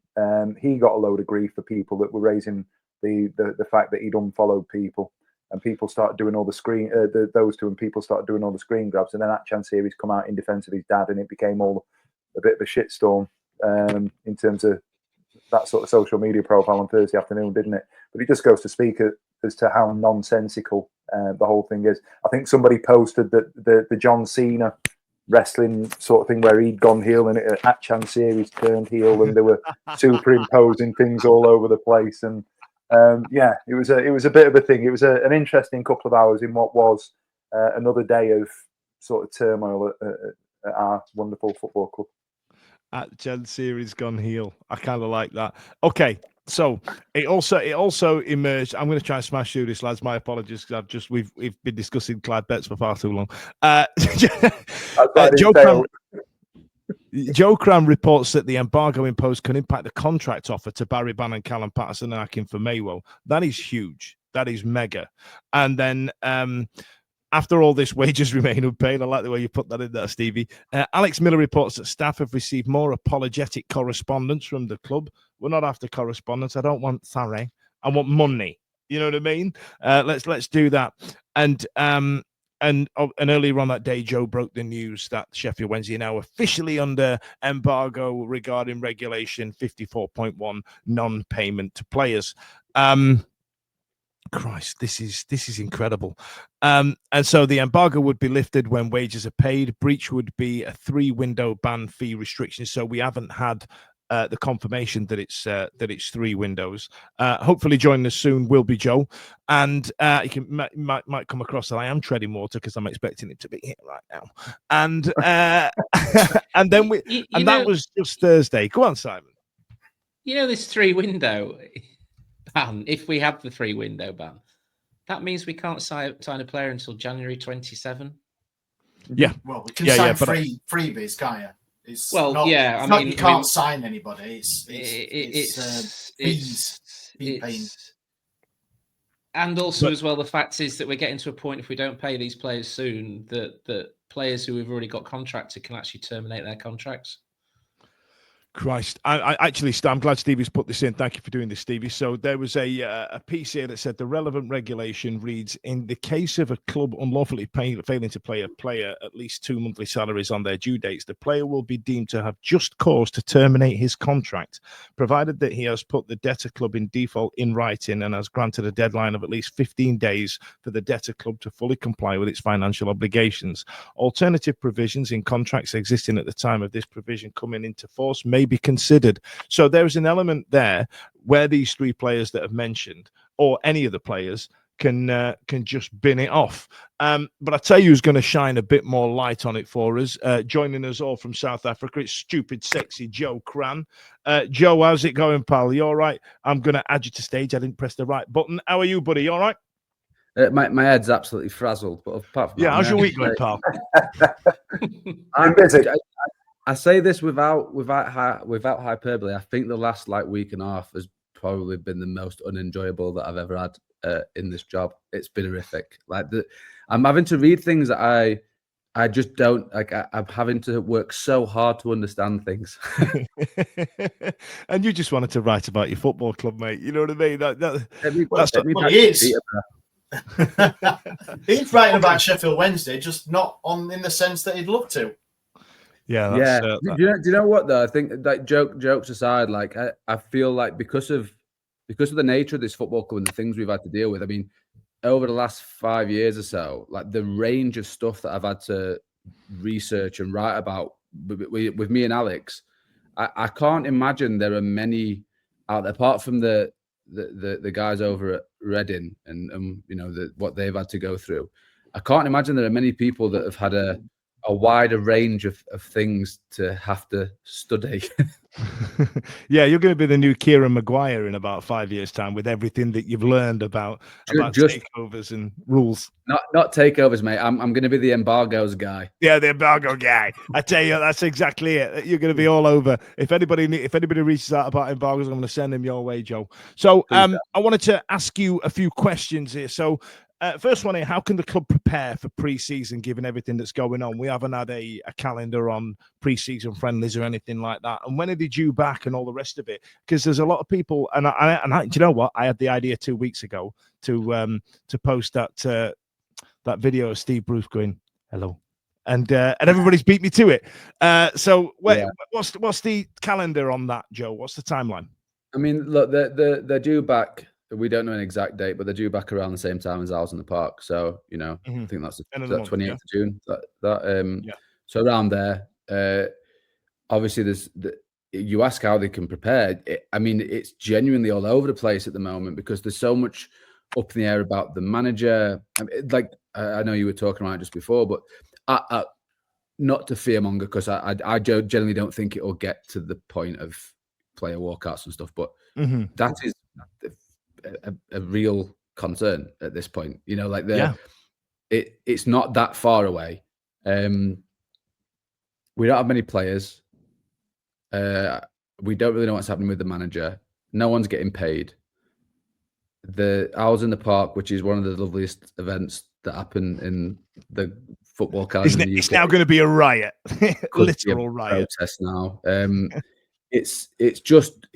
he got a load of grief for people that were raising the fact that he'd unfollowed people, and people started doing all the screen those two, and people started doing all the screen grabs, and then at Chansiri's come out in defense of his dad, and it became all a bit of a shitstorm in terms of that sort of social media profile on Thursday afternoon, didn't it? But it just goes to speak as to how nonsensical the whole thing is. I think somebody posted that the John Cena wrestling sort of thing where he'd gone heel and at Chansiri's turned heel, and they were superimposing things all over the place. And it was a bit of a thing. It was an interesting couple of hours in what was another day of sort of turmoil at our wonderful football club. At Chansiri's gone heel. I kind of like that. Okay, so it also emerged. I'm going to try and smash through this, lads. My apologies, because we've been discussing Clive Betts for far too long. Joe Cram reports that the embargo imposed can impact the contract offer to Barry Bannon, Callum Patterson, and Akin for Maywo. That is huge. That is mega. And then after all this, wages remain unpaid. I like the way you put that in there, Stevie. Alex Miller reports that staff have received more apologetic correspondence from the club. We're not after correspondence. I don't want sorry. I want money. You know what I mean? Let's do that. And earlier on that day, Joe broke the news that Sheffield Wednesday are now officially under embargo regarding Regulation 54.1 non-payment to players. Christ, this is incredible. And so the embargo would be lifted when wages are paid. Breach would be a 3-window ban fee restriction. So we haven't had the confirmation that it's 3 windows. Hopefully joining us soon will be Joe, and you can might come across that I am treading water because I'm expecting it to be here right now. And and then that was just Thursday. Go on, Simon. You know, this 3-window ban, if we have the 3-window ban, that means we can't sign a player until January 27. Yeah. Well, we can sign freebies, can't you? It's you can't sign anybody. It's fees. And also, as well, the fact is that we're getting to a point, if we don't pay these players soon, that players who have already got contracted can actually terminate their contracts. Christ, I actually, I'm glad Stevie's put this in. Thank you for doing this, Stevie. So there was a piece here that said the relevant regulation reads: in the case of a club unlawfully failing to pay a player at least 2 monthly salaries on their due dates, the player will be deemed to have just cause to terminate his contract, provided that he has put the debtor club in default in writing and has granted a deadline of at least 15 days for the debtor club to fully comply with its financial obligations. Alternative provisions in contracts existing at the time of this provision coming into force may be considered. So there's an element there where these 3 players that have mentioned, or any of the players, can just bin it off. But I tell you who's going to shine a bit more light on it for us. Joining us all from South Africa, it's stupid, sexy Joe Cran. Joe, how's it going, pal? You all right? I'm going to add you to stage. I didn't press the right button. How are you, buddy? You all right? My head's absolutely frazzled. But apart from how's your week going, pal? I'm busy. I say this without hyperbole. I think the last week and a half has probably been the most unenjoyable that I've ever had in this job. It's been horrific. I'm having to read things that I just don't like. I'm having to work so hard to understand things. And you just wanted to write about your football club, mate. You know what I mean? That's what he is. He's writing about Sheffield Wednesday, just not in the sense that he'd love to. Yeah. Do you know what though? I think jokes aside, I feel like because of the nature of this football club and the things we've had to deal with. I mean, over the last 5 years or so, the range of stuff that I've had to research and write about with me and Alex, I can't imagine there are many out there apart from the guys over at Reading and what they've had to go through. I can't imagine there are many people that have had a wider range of things to have to study. Yeah, you're going to be the new Kieran Maguire in about 5 years' time with everything that you've learned about takeovers and rules. Not takeovers, mate. I'm going to be the embargoes guy. Yeah, the embargo guy. I tell you, that's exactly it. You're going to be all over. If anybody reaches out about embargoes, I'm going to send them your way, Joe. So I wanted to ask you a few questions here. So first one here, how can the club prepare for pre-season given everything that's going on? We haven't had a calendar on pre-season friendlies or anything like that. And when are they due back and all the rest of it? Because there's a lot of people, and I, do you know what? I had the idea 2 weeks ago to post that video of Steve Bruce going, hello. And everybody's beat me to it. What's the calendar on that, Joe? What's the timeline? I mean, look, they're due back. We don't know an exact date, but they're due back around the same time as ours in the park. So, I think that's the 28th of June. So around there. Obviously, you ask how they can prepare. It's genuinely all over the place at the moment because there's so much up in the air about the manager. I know you were talking about it just before, but not to fearmonger because I generally don't think it will get to the point of player walkouts and stuff, but that is a real concern at this point. It's not that far away. We don't have many players. We don't really know what's happening with the manager. No one's getting paid. The Owls in the Park, which is one of the loveliest events that happen in the football calendar. It's now going to be a riot, literal riot. Protest now. It's just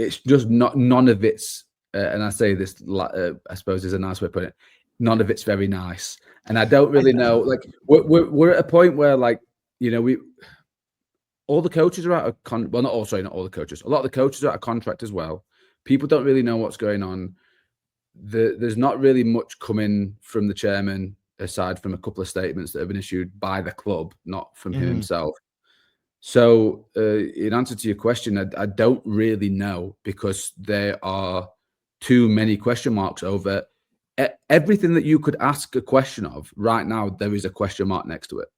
not none of it's. And I say this, I suppose, is a nice way of putting it. None of it's very nice, and I don't really know. We're at a point where, all the coaches are out of not all the coaches. A lot of the coaches are out of contract as well. People don't really know what's going on. there's not really much coming from the chairman aside from a couple of statements that have been issued by the club, not from him himself. So in answer to your question, I don't really know, because there are too many question marks over everything that you could ask a question of. Right now, there is a question mark next to it.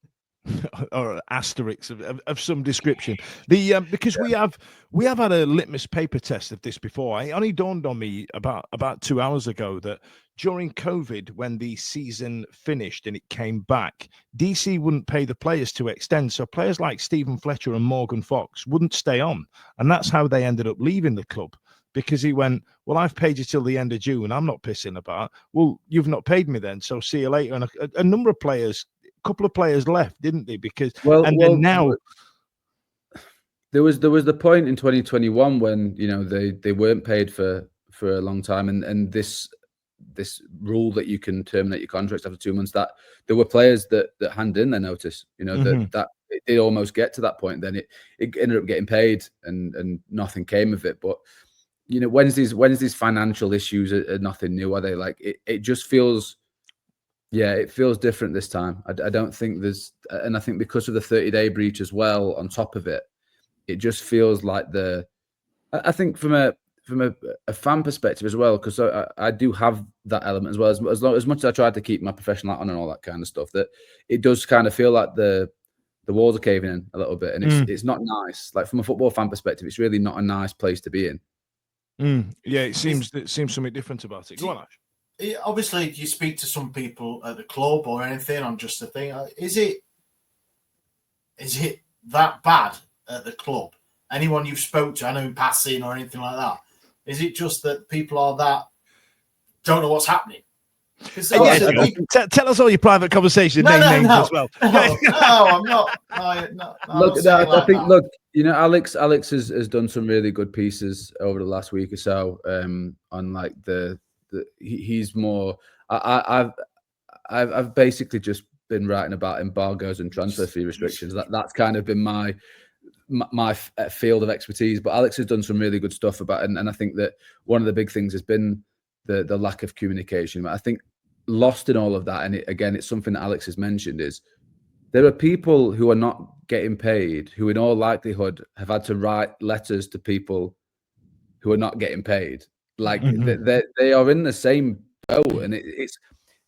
Or asterisks of some description. Because we have had a litmus paper test of this before. It only dawned on me about 2 hours ago that during COVID, when the season finished and it came back, DC wouldn't pay the players to extend. So players like Stephen Fletcher and Morgan Fox wouldn't stay on, and that's how they ended up leaving the club. Because he went, well, I've paid you till the end of June. I'm not pissing about. Well, you've not paid me then, so see you later. And a number of players. Couple of players left, didn't they? Because then now there was the point in 2021 when they weren't paid for a long time, and this rule that you can terminate your contracts after 2 months, that there were players that handed in their notice, that it did almost get to that point. Then it ended up getting paid and nothing came of it. But Wednesday's financial issues are nothing new, are they? Like it just feels. Yeah, it feels different this time. I don't think there's, and I think because of the 30-day breach as well, on top of it, it just feels like I think from a fan perspective as well, because I do have that element as well. As much as I tried to keep my professional hat on and all that kind of stuff, that it does kind of feel like the walls are caving in a little bit, and it's not nice. Like from a football fan perspective, it's really not a nice place to be in. Yeah, it seems something different about it. Go on, Ash. Obviously, you speak to some people at the club or anything on just the thing. Is it that bad at the club? Anyone you've spoke to, I know in passing or anything like that, is it just that people are that don't know what's happening? Tell us all your private conversations, names as well. No, I'm not. I think look, Alex has done some really good pieces over the last week or so on like he's more. I've basically just been writing about embargoes and transfer fee restrictions. That's kind of been my field of expertise. But Alex has done some really good stuff about it, and I think that one of the big things has been the lack of communication. I think lost in all of that, and it's something that Alex has mentioned, is there are people who are not getting paid, who in all likelihood have had to write letters to people who are not getting paid. Like they are in the same boat, and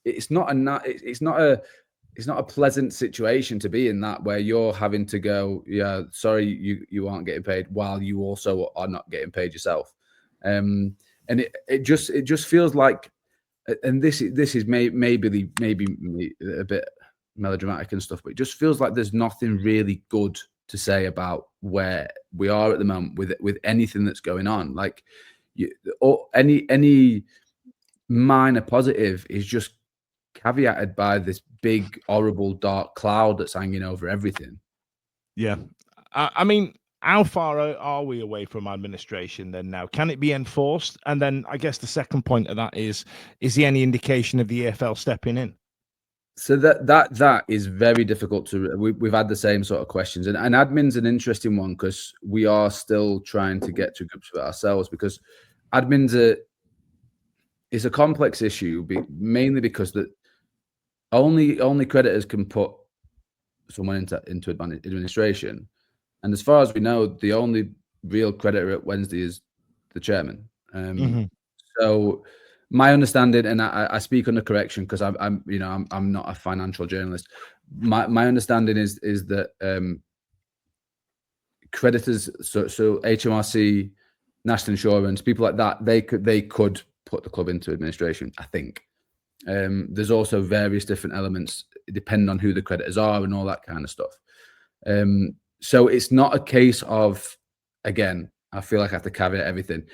it's not a pleasant situation to be in, that where you're having to go, yeah, sorry, you aren't getting paid, while you also are not getting paid yourself. And it just feels like, and this is maybe a bit melodramatic and stuff, but it just feels like there's nothing really good to say about where we are at the moment with anything that's going on. Like any minor positive is just caveated by this big, horrible, dark cloud that's hanging over everything. Yeah. I mean, how far are we away from administration then now? Can it be enforced? And then I guess the second point of that is there any indication of the EFL stepping in? So that is very difficult to. We've had the same sort of questions, and admin's an interesting one, because we are still trying to get to grips with ourselves, because admin's is a complex issue, mainly because that only creditors can put someone into administration, and as far as we know, the only real creditor at Wednesday is the chairman. So my understanding, and I speak under correction because I'm not a financial journalist. My understanding is that creditors, so HMRC, National Insurance, people like that, they could put the club into administration, I think. There's also various different elements depending on who the creditors are and all that kind of stuff. So it's not a case of, again, I feel like I have to caveat everything.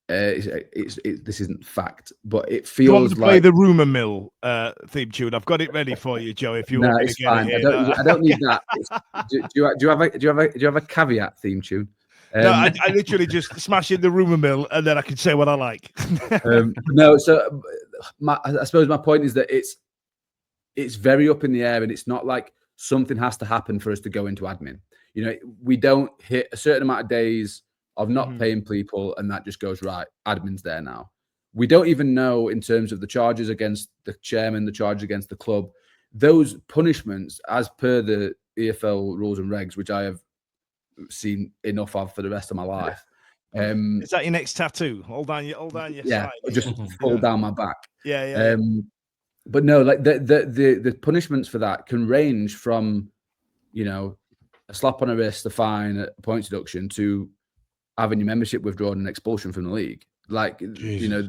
This isn't fact, but it feels like. Do you want to play the rumor mill theme tune? I've got it ready for you, Joe. If you want me to get fine. it here. I don't need that. Do you have a caveat theme tune? No, I literally just smash in the rumor mill, and then I can say what I like. No, so I suppose my point is that it's very up in the air, and it's not like something has to happen for us to go into admin. We don't hit a certain amount of days of not paying people, and that just goes right. Admin's there now. We don't even know in terms of the charges against the chairman, the charges against the club, those punishments as per the EFL rules and regs, which I have seen enough of for the rest of my life. Is that your next tattoo? Hold on your side. Just fall down my back. Yeah. But no, like the punishments for that can range from, you know, a slap on the wrist, a fine, a point deduction, to having your membership withdrawn and expulsion from the league. Like, Jesus. You know,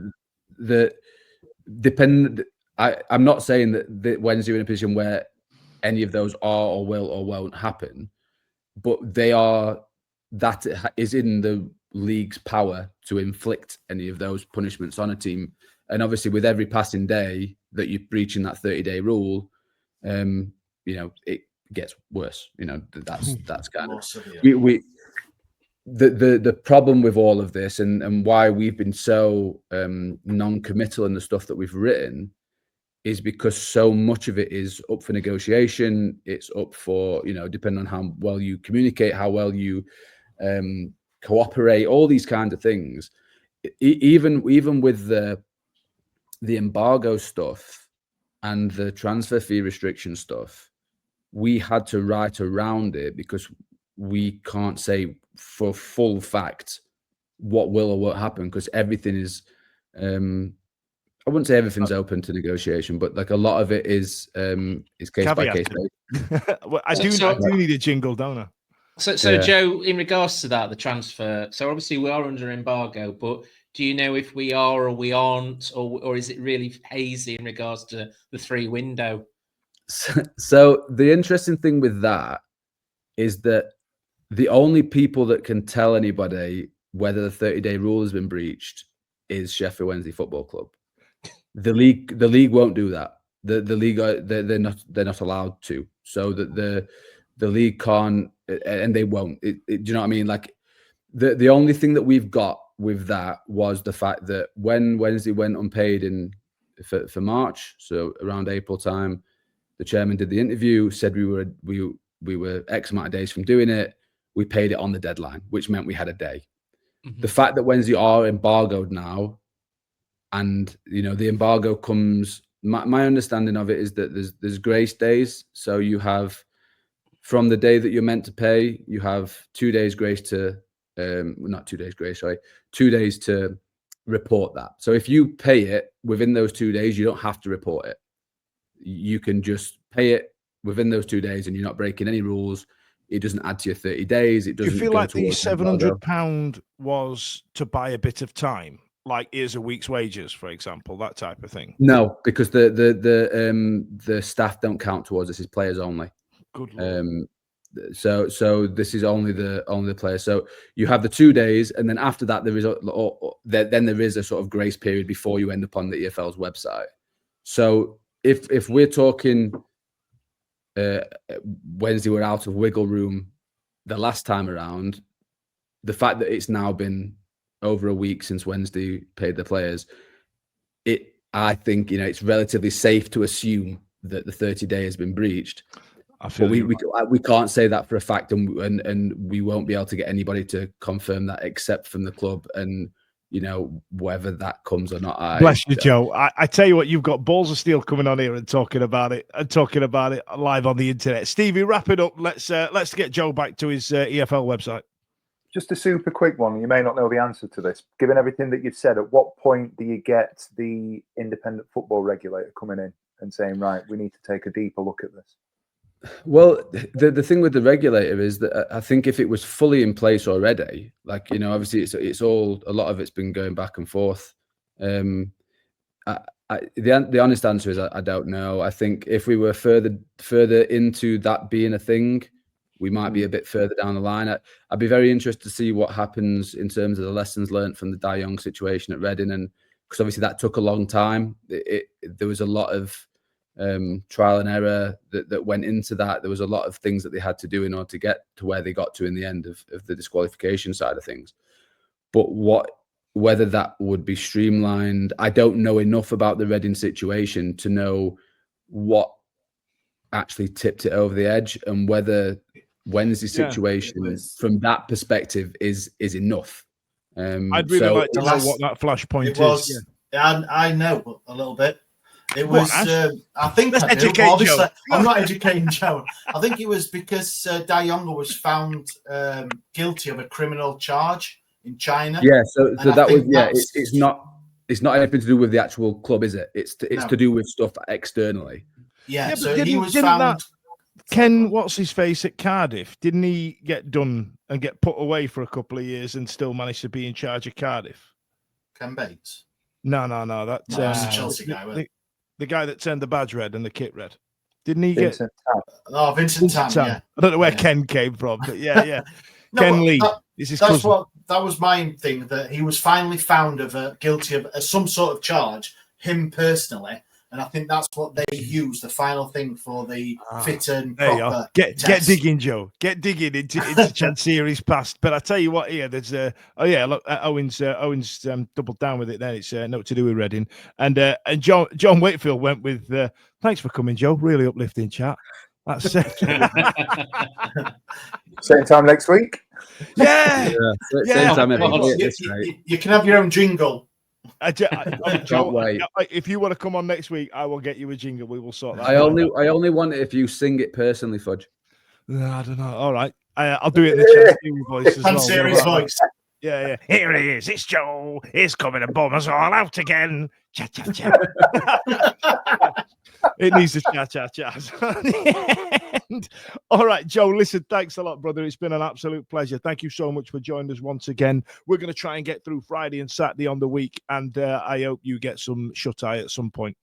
I'm not saying that Wednesday are in a position where any of those are or will or won't happen, but that is in the league's power to inflict any of those punishments on a team. And obviously, with every passing day that you're breaching that 30-day rule, you know, it gets worse. You know, that's kind of the problem with all of this, and why we've been so non-committal in the stuff that we've written, is because so much of it is up for negotiation. It's up for, you know, depending on how well you communicate, how well you cooperate, all these kinds of things. Even with the embargo stuff and the transfer fee restriction stuff, we had to write around it because we can't say for full fact what will or won't happen, because everything is I wouldn't say everything's open to negotiation, but like a lot of it is case by case. Well, I do need a jingle, don't I? So Joe, in regards to that, the transfer, so obviously we are under embargo, but do you know if we are or we aren't, or is it really hazy in regards to the 3 window? So the interesting thing with that is that the only people that can tell anybody whether the 30-day rule has been breached is Sheffield Wednesday Football Club. The league won't do that. The league they're not allowed to. So that the league can't, and they won't. Do you know what I mean? Like the only thing that we've got with that was the fact that when Wednesday went unpaid for March, so around April time, the chairman did the interview, said we were X amount of days from doing it. We paid it on the deadline, which meant we had a day. Mm-hmm. The fact that Wednesday are embargoed now, and you know the embargo comes. My understanding of it is that there's grace days. So you have, from the day that you're meant to pay, you have 2 days grace to not 2 days grace, sorry, 2 days to report that. So if you pay it within those 2 days, you don't have to report it. You can just pay it within those 2 days, and you're not breaking any rules. It doesn't add to your 30 days. It doesn't. Do you feel like the £700 was to buy a bit of time? Like, here's a week's wages, for example, that type of thing? No, because the staff don't count towards this. It's players only. Good Lord. So this is only the players. So you have the 2 days, and then after that there is a sort of grace period before you end up on the EFL's website. So if we're talking Wednesday we're out of wiggle room the last time around, the fact that it's now been over a week since Wednesday paid the players, I think, you know, it's relatively safe to assume that the 30-day has been breached. But we can't say that for a fact, and we won't be able to get anybody to confirm that except from the club, and you know, whether that comes or not. Bless you, Joe. I tell you what, you've got balls of steel coming on here and talking about it live on the internet. Stevie, wrap it up. Let's get Joe back to his EFL website. Just a super quick one. You may not know the answer to this. Given everything that you've said, at what point do you get the independent football regulator coming in and saying, right, we need to take a deeper look at this? Well, the thing with the regulator is that I think if it was fully in place already, like, you know, obviously it's all, a lot of it's been going back and forth. The honest answer is I don't know. I think if we were further into that being a thing, we might be a bit further down the line. I'd be very interested to see what happens in terms of the lessons learned from the Dai Young situation at Reading, and because obviously that took a long time. There was a lot of trial and error that went into that. There was a lot of things that they had to do in order to get to where they got to in the end of the disqualification side of things. But whether that would be streamlined, I don't know enough about the Reading situation to know what actually tipped it over the edge, and whether Wednesday's situation from that perspective is enough. I'd really like to know what that flashpoint is. I know a little bit. It was, I think Let's I do. educate Obviously, Joe. I'm not educating Joe. I think it was because Dai Yonga was found guilty of a criminal charge in China. Yeah, so that was it's not anything to do with the actual club, is it? It's to do with stuff externally. Yeah, so didn't, he was found. Ken, what's his face at Cardiff? Didn't he get done and get put away for a couple of years and still manage to be in charge of Cardiff? Ken Bates. No. That's the Chelsea guy. The guy that turned the badge red and the kit red. Didn't he Vincent Tam. Vincent Tam. Yeah. I don't know where Ken came from, but yeah. No, Ken Lee. That was my thing, that he was finally found guilty of some sort of charge, him personally, and I think that's what they used, the final thing for the fit and proper Get digging, Joe. Get digging into Chancery's past. But I tell you what, here there's look, Owen's doubled down with it. Then it's not to do with Reading, and John Wakefield went with thanks for coming, Joe. Really uplifting chat. That's same time next week. Same time every week. You can have your own jingle. Joe, if you want to come on next week, I will get you a jingle. We will sort that. I only want it if you sing it personally, Fudge. No, I don't know. All right, I'll do it in the Chancery voice as well. Chancery's voice. Yeah. Here he is. It's Joe. He's coming to bomb us all out again. Cha. It needs to cha. All right, Joe, listen, thanks a lot, brother. It's been an absolute pleasure. Thank you so much for joining us once again. We're going to try and get through Friday and Saturday on the week, and I hope you get some shut-eye at some point.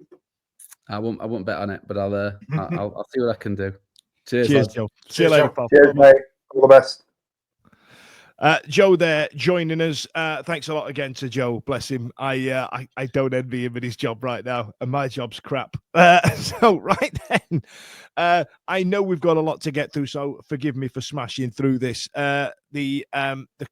I won't bet on it, but I'll see what I can do. Cheers, Joe. See you later, pal. Cheers, mate. All the best. Joe there joining us. Thanks a lot again to Joe. Bless him. I don't envy him in his job right now, and my job's crap. So right then, I know we've got a lot to get through, so forgive me for smashing through this. The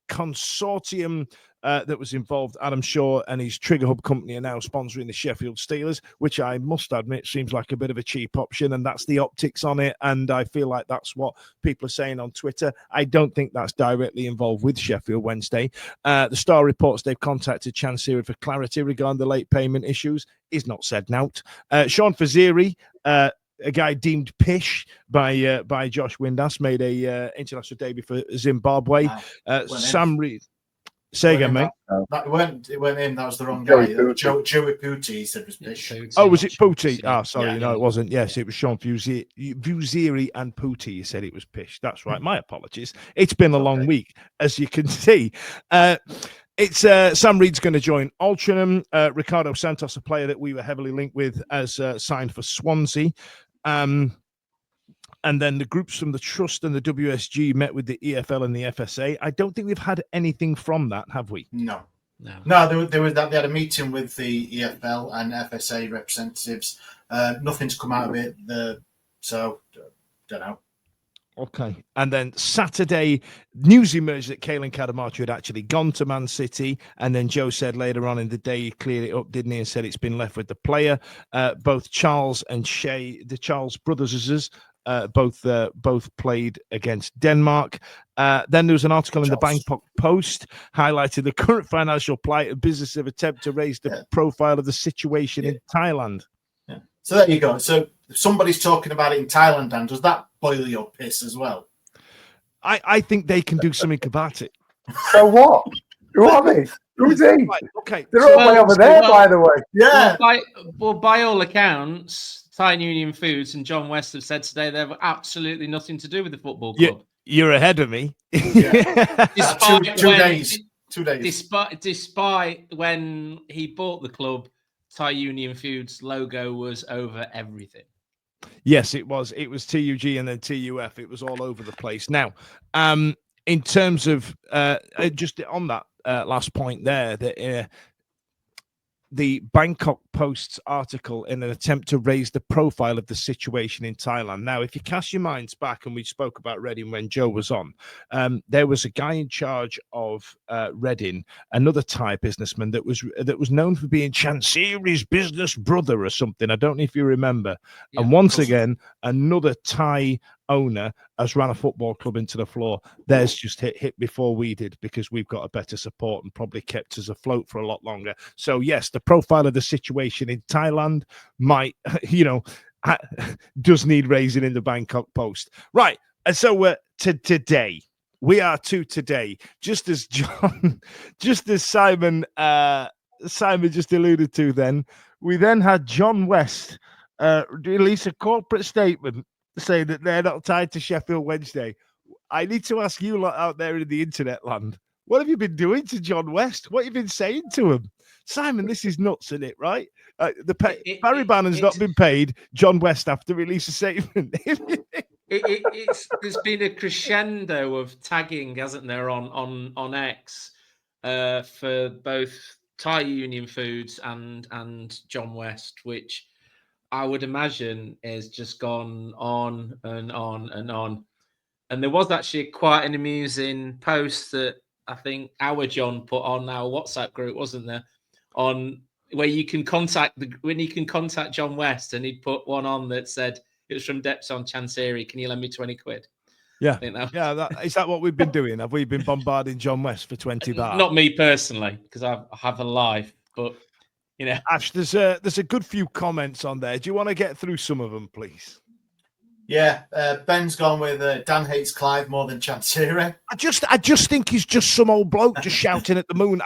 consortium that was involved, Adam Shaw and his Trigger Hub company, are now sponsoring the Sheffield Steelers, which I must admit seems like a bit of a cheap option, and that's the optics on it, and I feel like that's what people are saying on Twitter. I don't think that's directly involved with Sheffield Wednesday. The Star reports they've contacted Chancery for clarity regarding the late payment issues. Is not said nout. Sean Faziri, a guy deemed pish by Josh Windass, made a international debut for Zimbabwe. Sam Reed. Say again, mate. It went in. That was the wrong guy. Joey Pooty, he said was pish. Oh, was it Pooty? Sorry, no, it wasn't. Yes, it was Sean Fuziri and Pooty. You said it was pish. That's right. My apologies. It's been a long week, as you can see. It's Sam Reed's going to join Altrincham. Ricardo Santos, a player that we were heavily linked with, as signed for Swansea. And then the groups from the Trust and the WSG met with the EFL and the FSA. I don't think we've had anything from that, have we? No. They had a meeting with the EFL and FSA representatives. Nothing's come out of it. So, don't know. Okay. And then Saturday, news emerged that Kalen Kadamacho had actually gone to Man City. And then Joe said later on in the day, he cleared it up, didn't he? And said it's been left with the player. Both Charles and Shay, the Charles brothers, both played against Denmark. Then there was an article in the Bangkok Post highlighting the current financial plight and business of attempt to raise the profile of the situation in Thailand. Yeah. So there you go. So if somebody's talking about it in Thailand, Dan, does that boil your piss as well? I think they can do something about it. So what? Who are they? Who's he? Right, okay. They're all way over there, by the way. Yeah. By all accounts, Thai Union Foods and John West have said today they have absolutely nothing to do with the football club. You're ahead of me. Yeah. Two days. Despite when he bought the club, Thai Union Foods logo was over everything. Yes, it was. It was TUG and then TUF. It was all over the place. Now, in terms of just on that last point there, that the Bangkok Post's article in an attempt to raise the profile of the situation in Thailand. Now, if you cast your minds back, and we spoke about Reading when Joe was on, there was a guy in charge of Reading, another Thai businessman that was known for being Chancery's business brother or something. I don't know if you remember. Yeah, and once again, another Thai owner has ran a football club into the floor. Theirs just hit before we did, because we've got a better support and probably kept us afloat for a lot longer. So yes, the profile of the situation in Thailand might, does need raising in the Bangkok Post. Right. And so today, just as Simon just alluded to, then we then had John West release a corporate statement say that they're not tied to Sheffield Wednesday. I need to ask you lot out there in the internet land, what have you been doing to John West? What have you been saying to him? Simon, this is nuts, isn't it, right? Barry Bannon's not been paid. John West have to release a statement. There's been a crescendo of tagging, hasn't there, on X for both Thai Union Foods and John West, which I would imagine has just gone on and on and on. And there was actually quite an amusing post that I think our John put on our WhatsApp group, wasn't there? On where you can contact John West, and he'd put one on that said it was from Deps on Chancery. Can you lend me 20 quid? Yeah, is that what we've been doing? Have we been bombarding John West for 20 baht? Not me personally, because I have a life, but. Ash, there's a good few comments on there. Do you want to get through some of them, please? Yeah, Ben's gone with Dan hates Clive more than Chancery. I just think he's just some old bloke just shouting at the moon.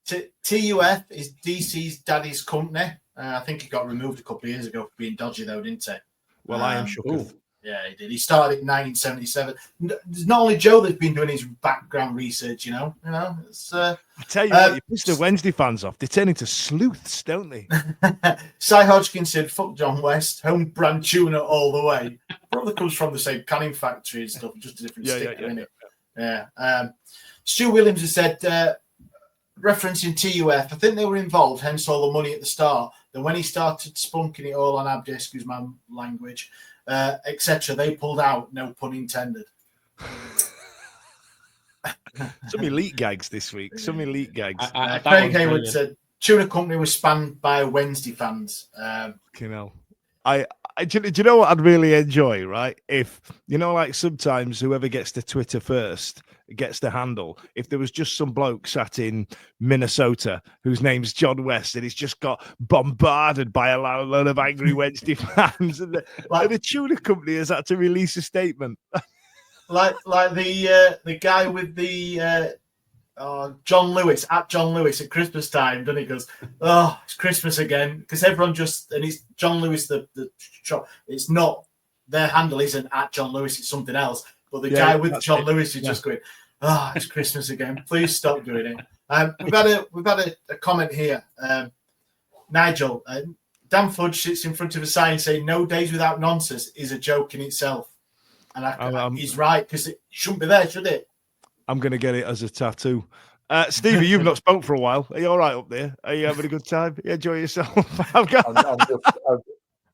TUF is DC's daddy's company. I think he got removed a couple of years ago for being dodgy, though, didn't he? Well, I am shook. Yeah, he did. He started in 1977. There's not only Joe that's been doing his background research, It's, I tell you what, you piss the Wednesday fans off. They turn into sleuths, don't they? Cy Hodgkin said, "Fuck John West, home brand tuna all the way." Probably comes from the same canning factory and stuff, just a different sticker, isn't it? Yeah. Stu Williams has said, referencing TUF, I think they were involved, hence all the money at the start. Then when he started spunking it all on Abdi, excuse my language, etc., they pulled out, no pun intended. Some elite gags this week. Craig Hayward said, tuna company was spanned by Wednesday fans. Do you know what I'd really enjoy, right? If, like sometimes whoever gets to Twitter first gets the handle. If there was just some bloke sat in Minnesota whose name's John West and he's just got bombarded by a load of angry Wednesday fans, and the tuna company has had to release a statement. like the guy with the John Lewis at Christmas time, doesn't he? Goes, oh, it's Christmas again, because everyone and it's John Lewis. The shop. It's not their handle isn't at John Lewis. It's something else. But the guy with John Lewis is just going, oh, it's Christmas again. Please stop doing it. We've had a comment here. Nigel, Dan Fudge sits in front of a sign saying "No days without nonsense" is a joke in itself, and he's right, because it shouldn't be there, should it? I'm going to get it as a tattoo. Stevie, you've not spoke for a while. Are you all right up there? Are you having a good time? You enjoy yourself?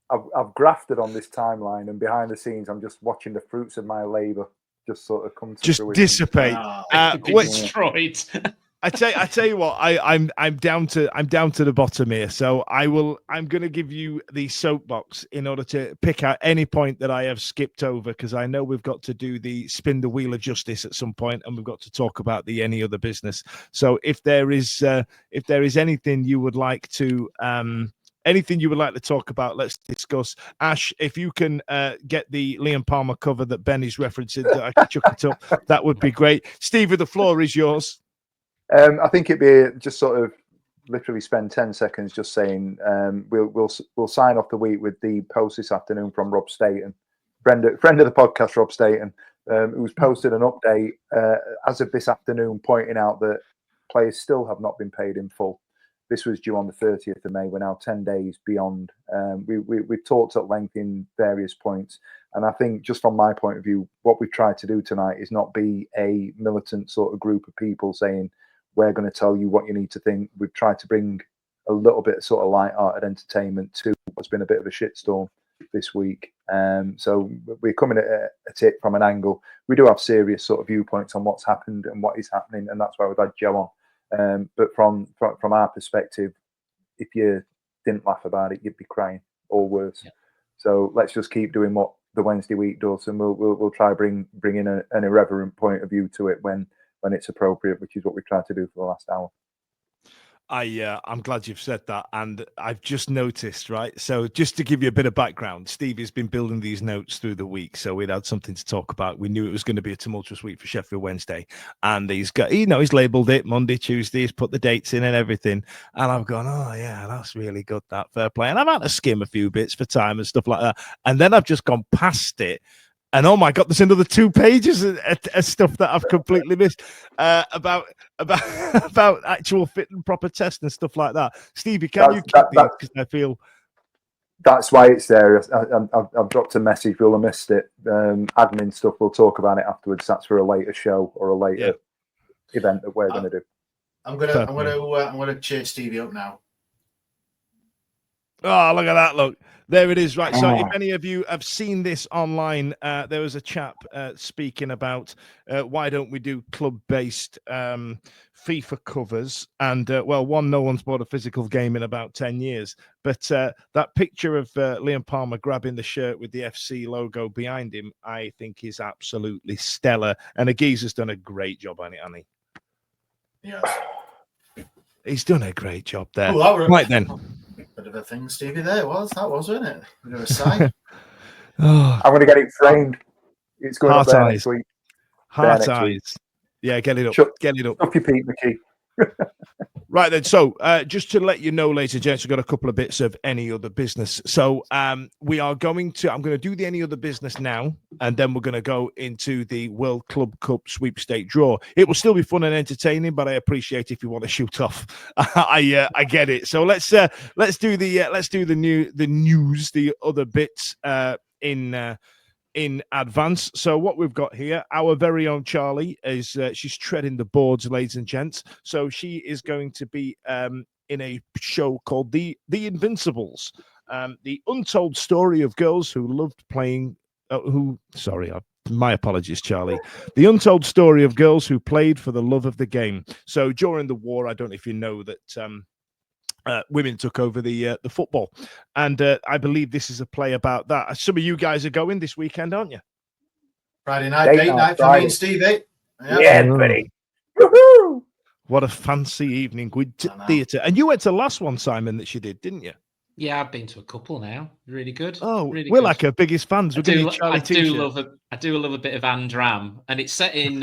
I've grafted on this timeline, and behind the scenes, I'm just watching the fruits of my labour just sort of come to fruition. Dissipate. Destroyed. I tell you what, I'm down to the bottom here. So I'm going to give you the soapbox in order to pick out any point that I have skipped over, because I know we've got to do the spin the wheel of justice at some point, and we've got to talk about the any other business. So if there is anything you would like to talk about, let's discuss. Ash, if you can get the Liam Palmer cover that Ben is referencing, that I can chuck it up, that would be great. Stevie, the floor is yours. I think it'd be just sort of literally spend 10 seconds just saying we'll sign off the week with the post this afternoon from Rob Staten, friend of the podcast, Rob Staten, who's posted an update as of this afternoon pointing out that players still have not been paid in full. This was due on the 30th of May. We're now 10 days beyond. We've talked at length in various points. And I think just from my point of view, what we've tried to do tonight is not be a militant sort of group of people saying, we're going to tell you what you need to think. We've tried to bring a little bit of sort of light-hearted entertainment to what's been a bit of a shitstorm this week. So we're coming at it from an angle. We do have serious sort of viewpoints on what's happened and what is happening, and that's why we've had Joe on. But from our perspective, if you didn't laugh about it, you'd be crying or worse. Yeah. So let's just keep doing what the Wednesday week does, and we'll try bring in an irreverent point of view to it when it's appropriate, which is what we've tried to do for the last hour. I'm glad you've said that, and I've just noticed, right? So just to give you a bit of background, Stevie's been building these notes through the week, so we'd had something to talk about. We knew it was going to be a tumultuous week for Sheffield Wednesday, and he's got, he's labelled it Monday, Tuesday, he's put the dates in and everything, and I've gone, oh yeah, that's really good, that, fair play, and I've had to skim a few bits for time and stuff like that, and then I've just gone past it. And oh my God, there's another 2 pages of stuff that I've completely missed about actual fit and proper tests and stuff like that. Stevie, can you keep these? Because I feel that's why it's there. I've dropped a message. You'll have missed it. Admin stuff. We'll talk about it afterwards. That's for a later show or a later event that we're going to do. I'm gonna cheer Stevie up now. Oh, look at that! Look. There it is, right? So if any of you have seen this online, there was a chap speaking about why don't we do club-based FIFA covers? And, well, no one's bought a physical game in about 10 years. But that picture of Liam Palmer grabbing the shirt with the FC logo behind him, I think is absolutely stellar. And Aguiz's done a great job on it, hasn't he? Yeah. He's done a great job there. Oh, right then. Bit of a thing, Stevie. That was, wasn't it? Bit of a sign. I'm going to get it framed. It's going up there next week. Heart eyes. Yeah, get it up. Get it up. Up your Pete McKee. Right then. So, just to let you know, ladies and gents, we've got a couple of bits of any other business. So, we are going to. I'm going to do the any other business now, and then we're going to go into the World Club Cup sweepstake draw. It will still be fun and entertaining, but I appreciate if you want to shoot off. I get it. So let's do the news, the other bits in advance. So what we've got here, our very own Charlie is she's treading the boards, ladies and gents. So she is going to be in a show called The Invincibles, the untold story of girls who loved playing. My apologies, Charlie. The untold story of girls who played for the love of the game. So during the war, I don't know if you know that. Women took over the football, and I believe this is a play about that. Some of you guys are going this weekend, aren't you? Friday night, date night for me and Stevie. Yeah, buddy. Woohoo! What a fancy evening with theatre. And you went to the last one, Simon, that she did, didn't you? Yeah, I've been to a couple now. Really good. Oh, really we're good. Like her biggest fans. I do love a bit of Andram, and it's set in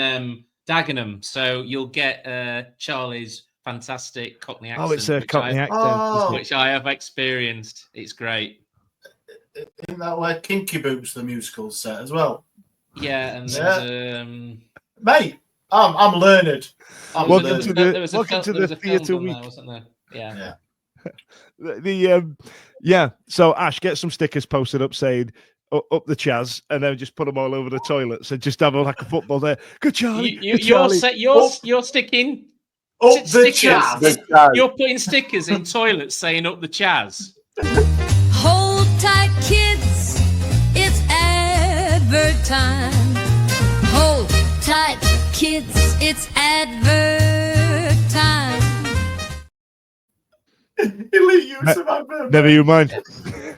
Dagenham, so you'll get Charlie's fantastic Cockney accent. Oh, it's a Cockney accent, which I have experienced. It's great. Isn't that where Kinky Boots the musical's set as well? Yeah, and mate, I'm learned. Welcome to the theatre week, wasn't there? Yeah. So Ash, get some stickers posted up saying up the Chaz, and then just put them all over the toilet. So just have a football there. Good Charlie. You're sticking up the Chaz. You're putting stickers in toilets saying up the Chaz. Hold tight, kids. It's advert time. Hold tight, kids. It's advert time. Elite use of advert. Never you mind.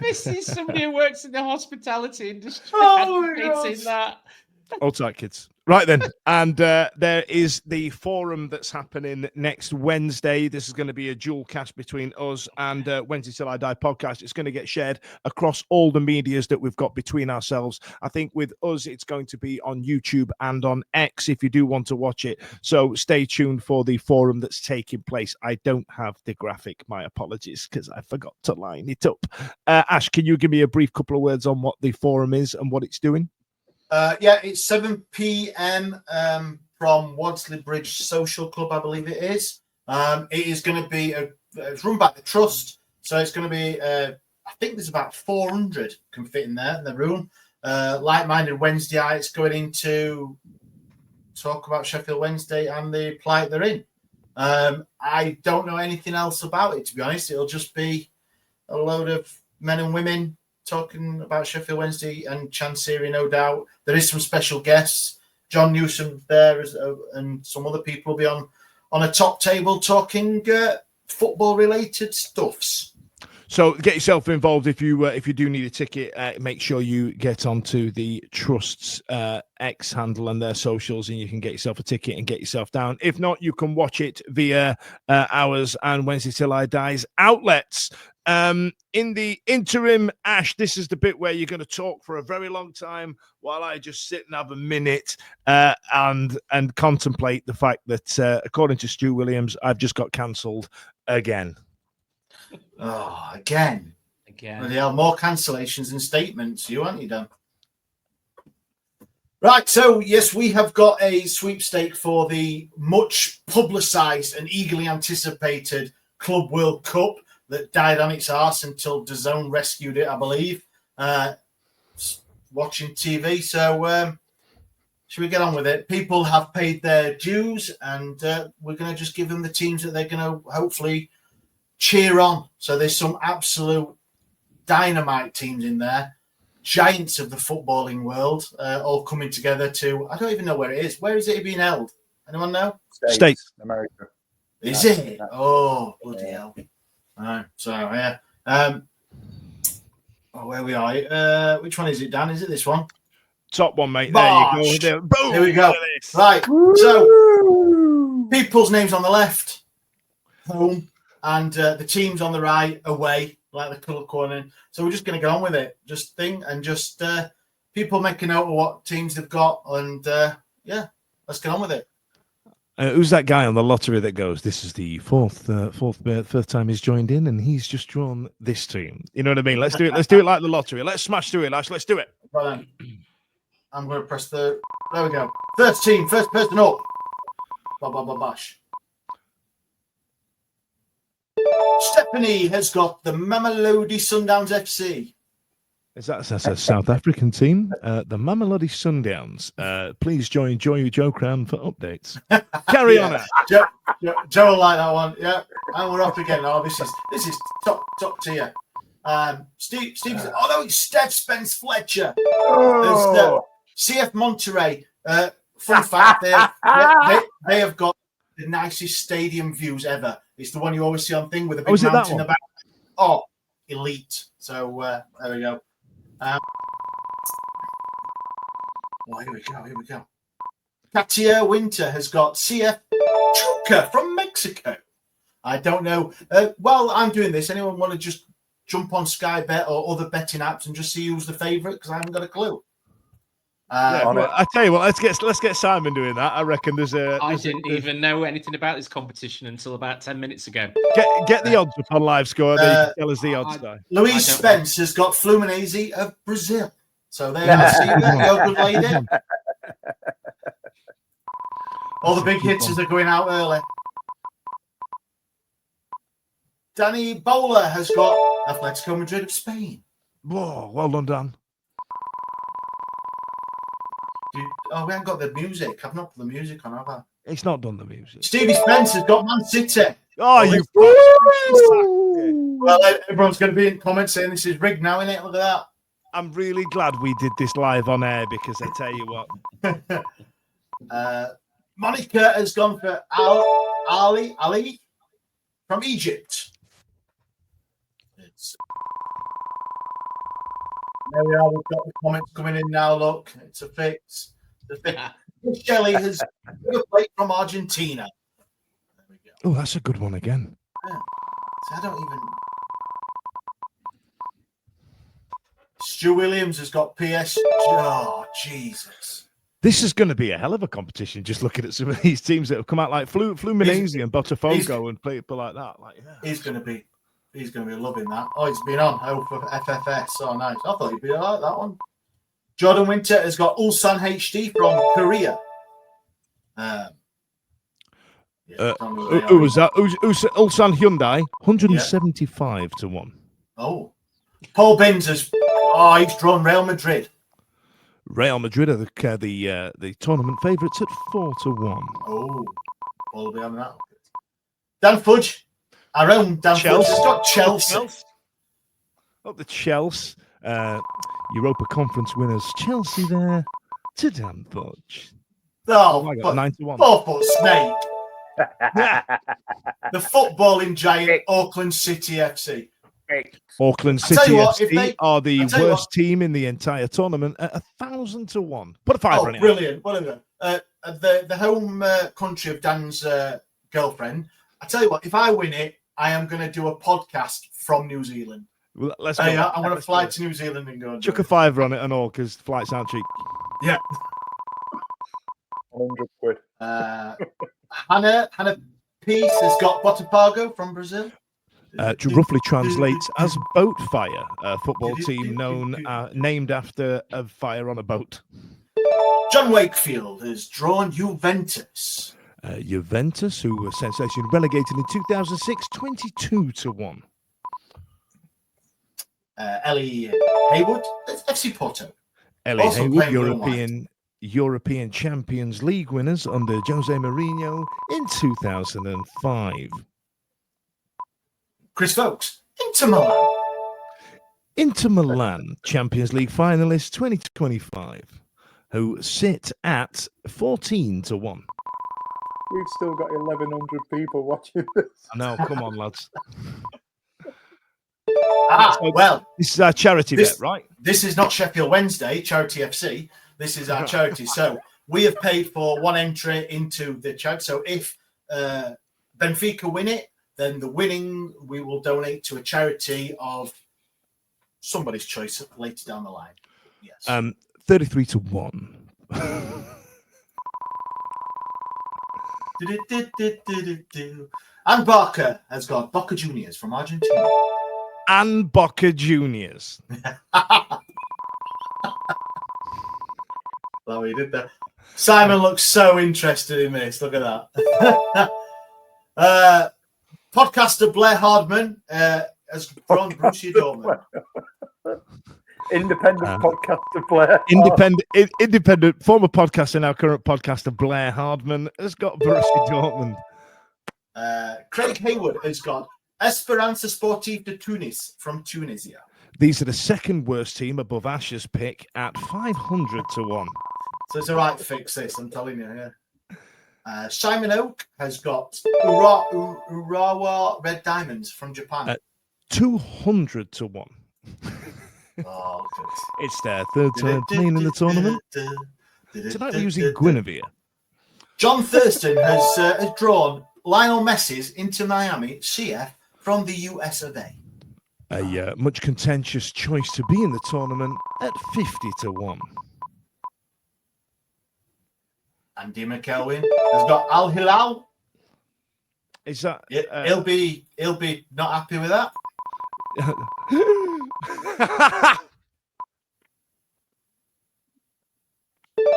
This is somebody who works in the hospitality industry. It's that. Hold tight, kids. Right then, and there is the forum that's happening next Wednesday. This is going to be a dual cast between us and Wednesday Till I Die podcast. It's going to get shared across all the medias that we've got between ourselves. I think with us, it's going to be on YouTube and on X if you do want to watch it. So stay tuned for the forum that's taking place. I don't have the graphic. My apologies, because I forgot to line it up. Ash, can you give me a brief couple of words on what the forum is and what it's doing? It's 7 p.m. From Wadsley Bridge Social Club, I believe it is. It is going to be it's run by the trust, so it's going to be. I think there's about 400 can fit in there in the room. Like-minded Wednesdayites going in to talk about Sheffield Wednesday and the plight they're in. I don't know anything else about it, to be honest. It'll just be a load of men and women talking about Sheffield Wednesday and Chancery, no doubt. There is some special guests. John Newsom there, and some other people will be on a top table talking football-related stuffs. So get yourself involved if you do need a ticket. Make sure you get onto the Trust's X handle and their socials, and you can get yourself a ticket and get yourself down. If not, you can watch it via ours and Wednesday Till I Die's outlets. In the interim, Ash, this is the bit where you're going to talk for a very long time while I just sit and have a minute and contemplate the fact that, according to Stu Williams, I've just got cancelled again. Oh, again. Well, there are more cancellations and statements. You aren't you, Dan? Right, so yes, we have got a sweepstake for the much publicised and eagerly anticipated Club World Cup that died on its arse until DAZN rescued it, I believe. Watching TV, so should we get on with it? People have paid their dues, and we're going to just give them the teams that they're going to hopefully cheer on. So there's some absolute dynamite teams in there, giants of the footballing world, all coming together to, I don't even know where it is. Where is it being held? Anyone know? States. America. Is it? Oh, bloody hell. So, yeah. Where we are. Which one is it, Dan? Is it this one? Top one, mate. Bosh. There you go. Boom. Here we go. Right. So, people's names on the left, home, and the teams on the right, away, like the colour corner. So we're just going to get on with it. Just people make a note of what teams they've got, and yeah, let's get on with it. Who's that guy on the lottery that goes, this is the fourth time he's joined in, and he's just drawn this team? You know what I mean? Let's do it. Let's do it like the lottery. Let's smash through it, Lash. Let's do it. Right then. I'm going to press there we go. First team, first person up. Bash. Stephanie has got the Mamelodi Sundowns FC. That's a South African team, the Mamelodi Sundowns. Please join Joe Crown for updates. Carry on. Joe will like that one. Yeah, and we're off again. Oh, this is top tier. Steve. Oh no, it's Steph Spence Fletcher. There's CF Monterrey. Fun fact: they have got the nicest stadium views ever. It's the one you always see on thing with a big mountain in the back. Oh, elite. So there we go. Here we go. Katia Winter has got CF Chuka from Mexico. I don't know. While I'm doing this, anyone want to just jump on Sky Bet or other betting apps and just see who's the favourite? Because I haven't got a clue. I tell you what, let's get Simon doing that. I reckon I didn't even know anything about this competition until about 10 minutes ago. Get the odds up on live score. Then you can tell us the odds. Louise Spence has got Fluminense of Brazil. So there you see that, good lady. All the big hitters are going out early. Danny Bowler has got Atletico Madrid of Spain. Whoa, well done, Dan. We haven't got the music. I've not put the music on, have I? It's not done the music. Stevie Spence has got Man City. Oh, you. Well, everyone's going to be in comments saying this is rigged now, innit? Look at that. I'm really glad we did this live on air because I tell you what. Monica has gone for Ali from Egypt. There we are. We've got the comments coming in now. Look, it's a fix. Shelley has got a plate from Argentina. There we go. Oh, that's a good one again. Yeah. So I don't even. Stu Williams has got PS. Oh, Jesus. This is going to be a hell of a competition. Just looking at some of these teams that have come out like Fluminense and Botafogo and people like that. He's going to be loving that. Oh, he's been on for FFS. Oh, nice. I thought he'd be like that one. Jordan Winter has got Ulsan HD from Korea. Who was that? Ulsan Hyundai, 175 to 1. Oh, Paul Binns has. Oh, he's drawn Real Madrid. Real Madrid are the tournament favourites at 4 to 1. Oh, Paul will be on that. Dan Fudge, our own Dan Fudge, has got Chelsea. Up the Chelsea. Europa Conference winners. Chelsea there to Dan Fudge. Oh, my God, 9-1. 4-foot snake. The footballing giant Auckland City FC. Auckland City FC are the worst team in the entire tournament at 1,000-1. Put a fiver on it. Brilliant. Whatever. The home country of Dan's girlfriend. I tell you what, if I win it, I am going to do a podcast from New Zealand. Well, let's go. I'm going to fly to New Zealand and go and chuck a fiver on it and all because flights aren't cheap. Yeah. 100 quid. Hannah Peace has got Botafogo from Brazil. Roughly translates as boat fire, a football team named after a fire on a boat. John Wakefield has drawn Juventus. Juventus, who were sensationally relegated in 2006, 22-1. Ellie Haywood, FC Porto. Ellie Haywood, European Champions League winners under Jose Mourinho in 2005. Chris Folkes, Inter Milan. Inter Milan, Champions League finalists 2025, who sit at 14-1. We've still got 1,100 people watching this. I know, come on, lads. Well, this is our charity bet, right? This is not Sheffield Wednesday, Charity FC. This is our charity. So we have paid for one entry into the charity. So if Benfica win it, then the winning we will donate to a charity of somebody's choice later down the line. Yes. 33-1. And Barker has got Boca Juniors from Argentina. And Boca Juniors. Well, we did that. Simon looks so interested in this. Look at that. Podcaster Blair Hardman has drawn Borussia Dortmund. Independent podcaster Blair. Independent former podcaster, now current podcaster Blair Hardman has got Borussia Dortmund. Craig Haywood has got Esperança Sportive de Tunis from Tunisia. These are the second worst team above Ash's pick at 500-1. So it's a right fix, this, I'm telling you. Yeah. Simon Oak has got Urawa Red Diamonds from Japan. 200-1. Oh, it's their third time playing in the tournament. Tonight we're using Guinevere. John Thurston has drawn Lionel Messi's Inter Miami CF from the US of A. A much contentious choice to be in the tournament at 50-1. Andy McElwin has got Al Hilal. Is that? He'll be not happy with that.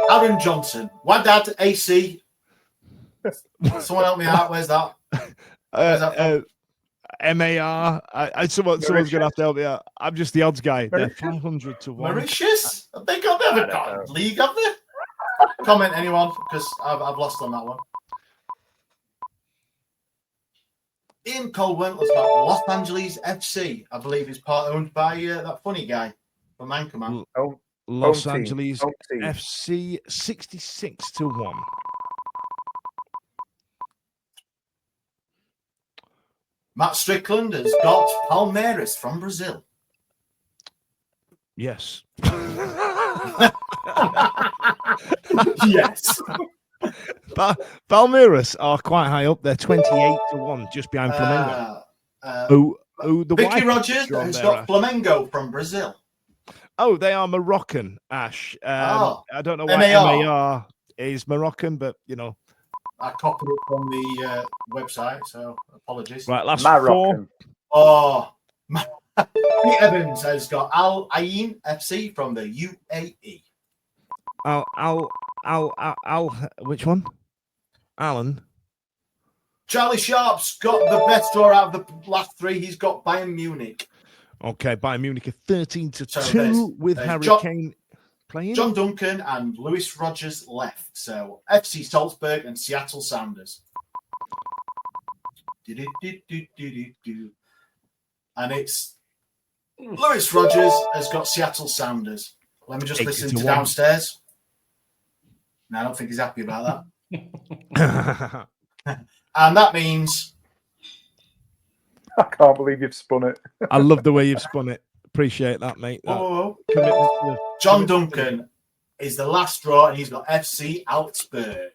Aaron Johnson, Wadad AC. Someone help me out. Where's that? MAR. Someone's going to have to help me out. I'm just the odds guy. They're 500-1. Mauritius? They never got a league, have they? Comment anyone, because I've lost on that one. Ian Colwell has got Los Angeles FC. I believe is part owned by that funny guy from Anchorman. Los Angeles FC 66-1. Matt Strickland has got Palmeiras from Brazil. Yes. Yes. Palmeiras are quite high up. They're 28-1, just behind Flamengo. Vicky Rogers has got Flamengo from Brazil. Oh, they are Moroccan, Ash. I don't know why MAR is Moroccan, but you know. I copied it from the website, so apologies. Right, last Moroccan. 4. Oh, Pete Evans has got Al Ain FC from the UAE. Which one? Alan. Charlie Sharp's got the best draw out of the last 3. He's got Bayern Munich. Okay, Bayern Munich are 13-2 with Harry Kane playing. John Duncan and Lewis Rogers left. So FC Salzburg and Seattle Sounders. And it's Lewis Rogers has got Seattle Sounders. Let me just listen to Downstairs. No, I don't think he's happy about that. And that means... I can't believe you've spun it. I love the way you've spun it. Appreciate that, mate. John Duncan is the last draw, and he's got FC Augsburg.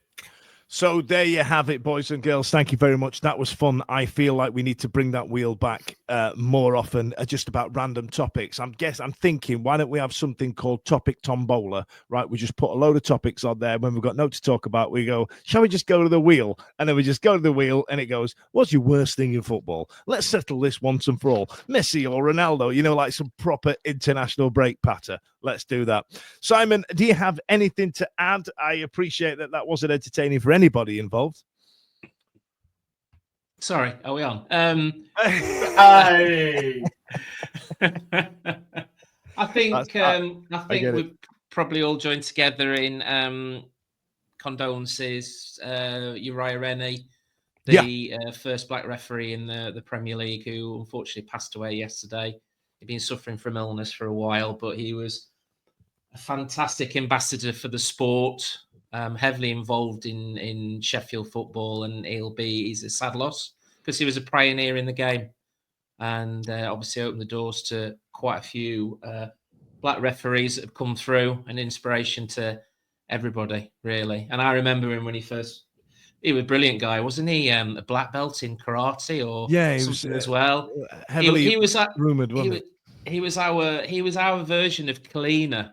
So there you have it, boys and girls. Thank you very much. That was fun. I feel like we need to bring that wheel back more often, just about random topics. I'm thinking, why don't we have something called Topic Tombola, right? We just put a load of topics on there. When we've got no to talk about, we go, shall we just go to the wheel? And then we just go to the wheel and it goes, what's your worst thing in football? Let's settle this once and for all. Messi or Ronaldo, like some proper international break patter. Let's do that. Simon, do you have anything to add? I appreciate that wasn't entertaining for anybody involved. Sorry, are we on? Hey. I think we've probably all joined together in condolences. Uriah Rennie, the first black referee in the Premier League, who unfortunately passed away yesterday. He'd been suffering from illness for a while, but he was a fantastic ambassador for the sport, heavily involved in Sheffield football, and he's a sad loss because he was a pioneer in the game and obviously opened the doors to quite a few black referees that have come through, an inspiration to everybody, really. And I remember him when he was a brilliant guy, wasn't he? A black belt in karate or something as well. Heavily he was rumored, wasn't he? He was our version of Kalina.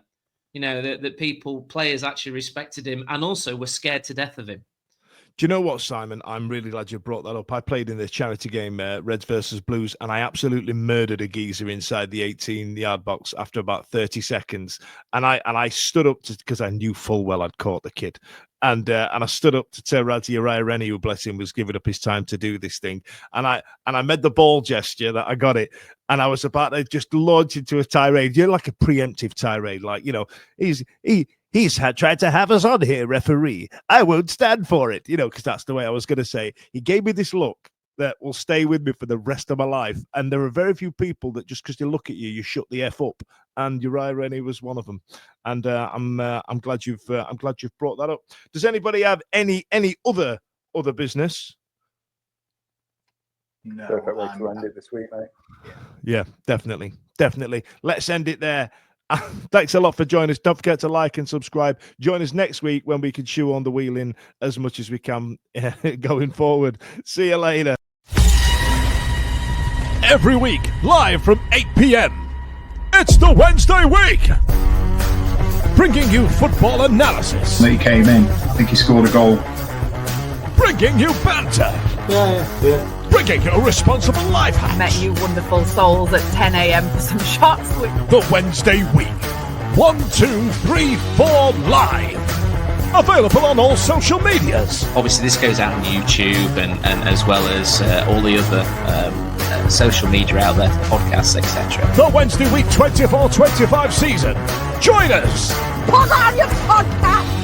That players actually respected him and also were scared to death of him. Do you know what, Simon? I'm really glad you brought that up. I played in this charity game, Reds versus Blues, and I absolutely murdered a geezer inside the 18-yard box after about 30 seconds. And I stood up because I knew full well I'd caught the kid. And I stood up to turn around to Uriah Rennie, who, bless him, was giving up his time to do this thing. And I made the ball gesture that I got it. And I was about to just launch into a tirade, like a preemptive tirade. Like, he's tried to have us on here, referee. I won't stand for it, because that's the way I was going to say. He gave me this look that will stay with me for the rest of my life. And there are very few people that just because they look at you, you shut the F up. And Uriah Rennie was one of them. And I'm glad you've brought that up. Does anybody have any other business? No, perfect way to end it this week, mate. Yeah, definitely. Let's end it there. Thanks a lot for joining us. Don't forget to like and subscribe. Join us next week when we can chew on the wheel in as much as we can going forward. See you later. Every week, live from 8 p.m. It's the Wednesday week, bringing you football analysis. He came in. I think he scored a goal. Bringing you banter. Yeah. Bringing you responsible life hacks. Met you wonderful souls at 10 a.m. for some shots. The Wednesday week. 1, 2, 3, 4 live. Available on all social medias. Obviously, this goes out on YouTube and as well as all the other social media out there, podcasts, etc. The Wednesday week 24-25 season. Join us. Put on your podcast.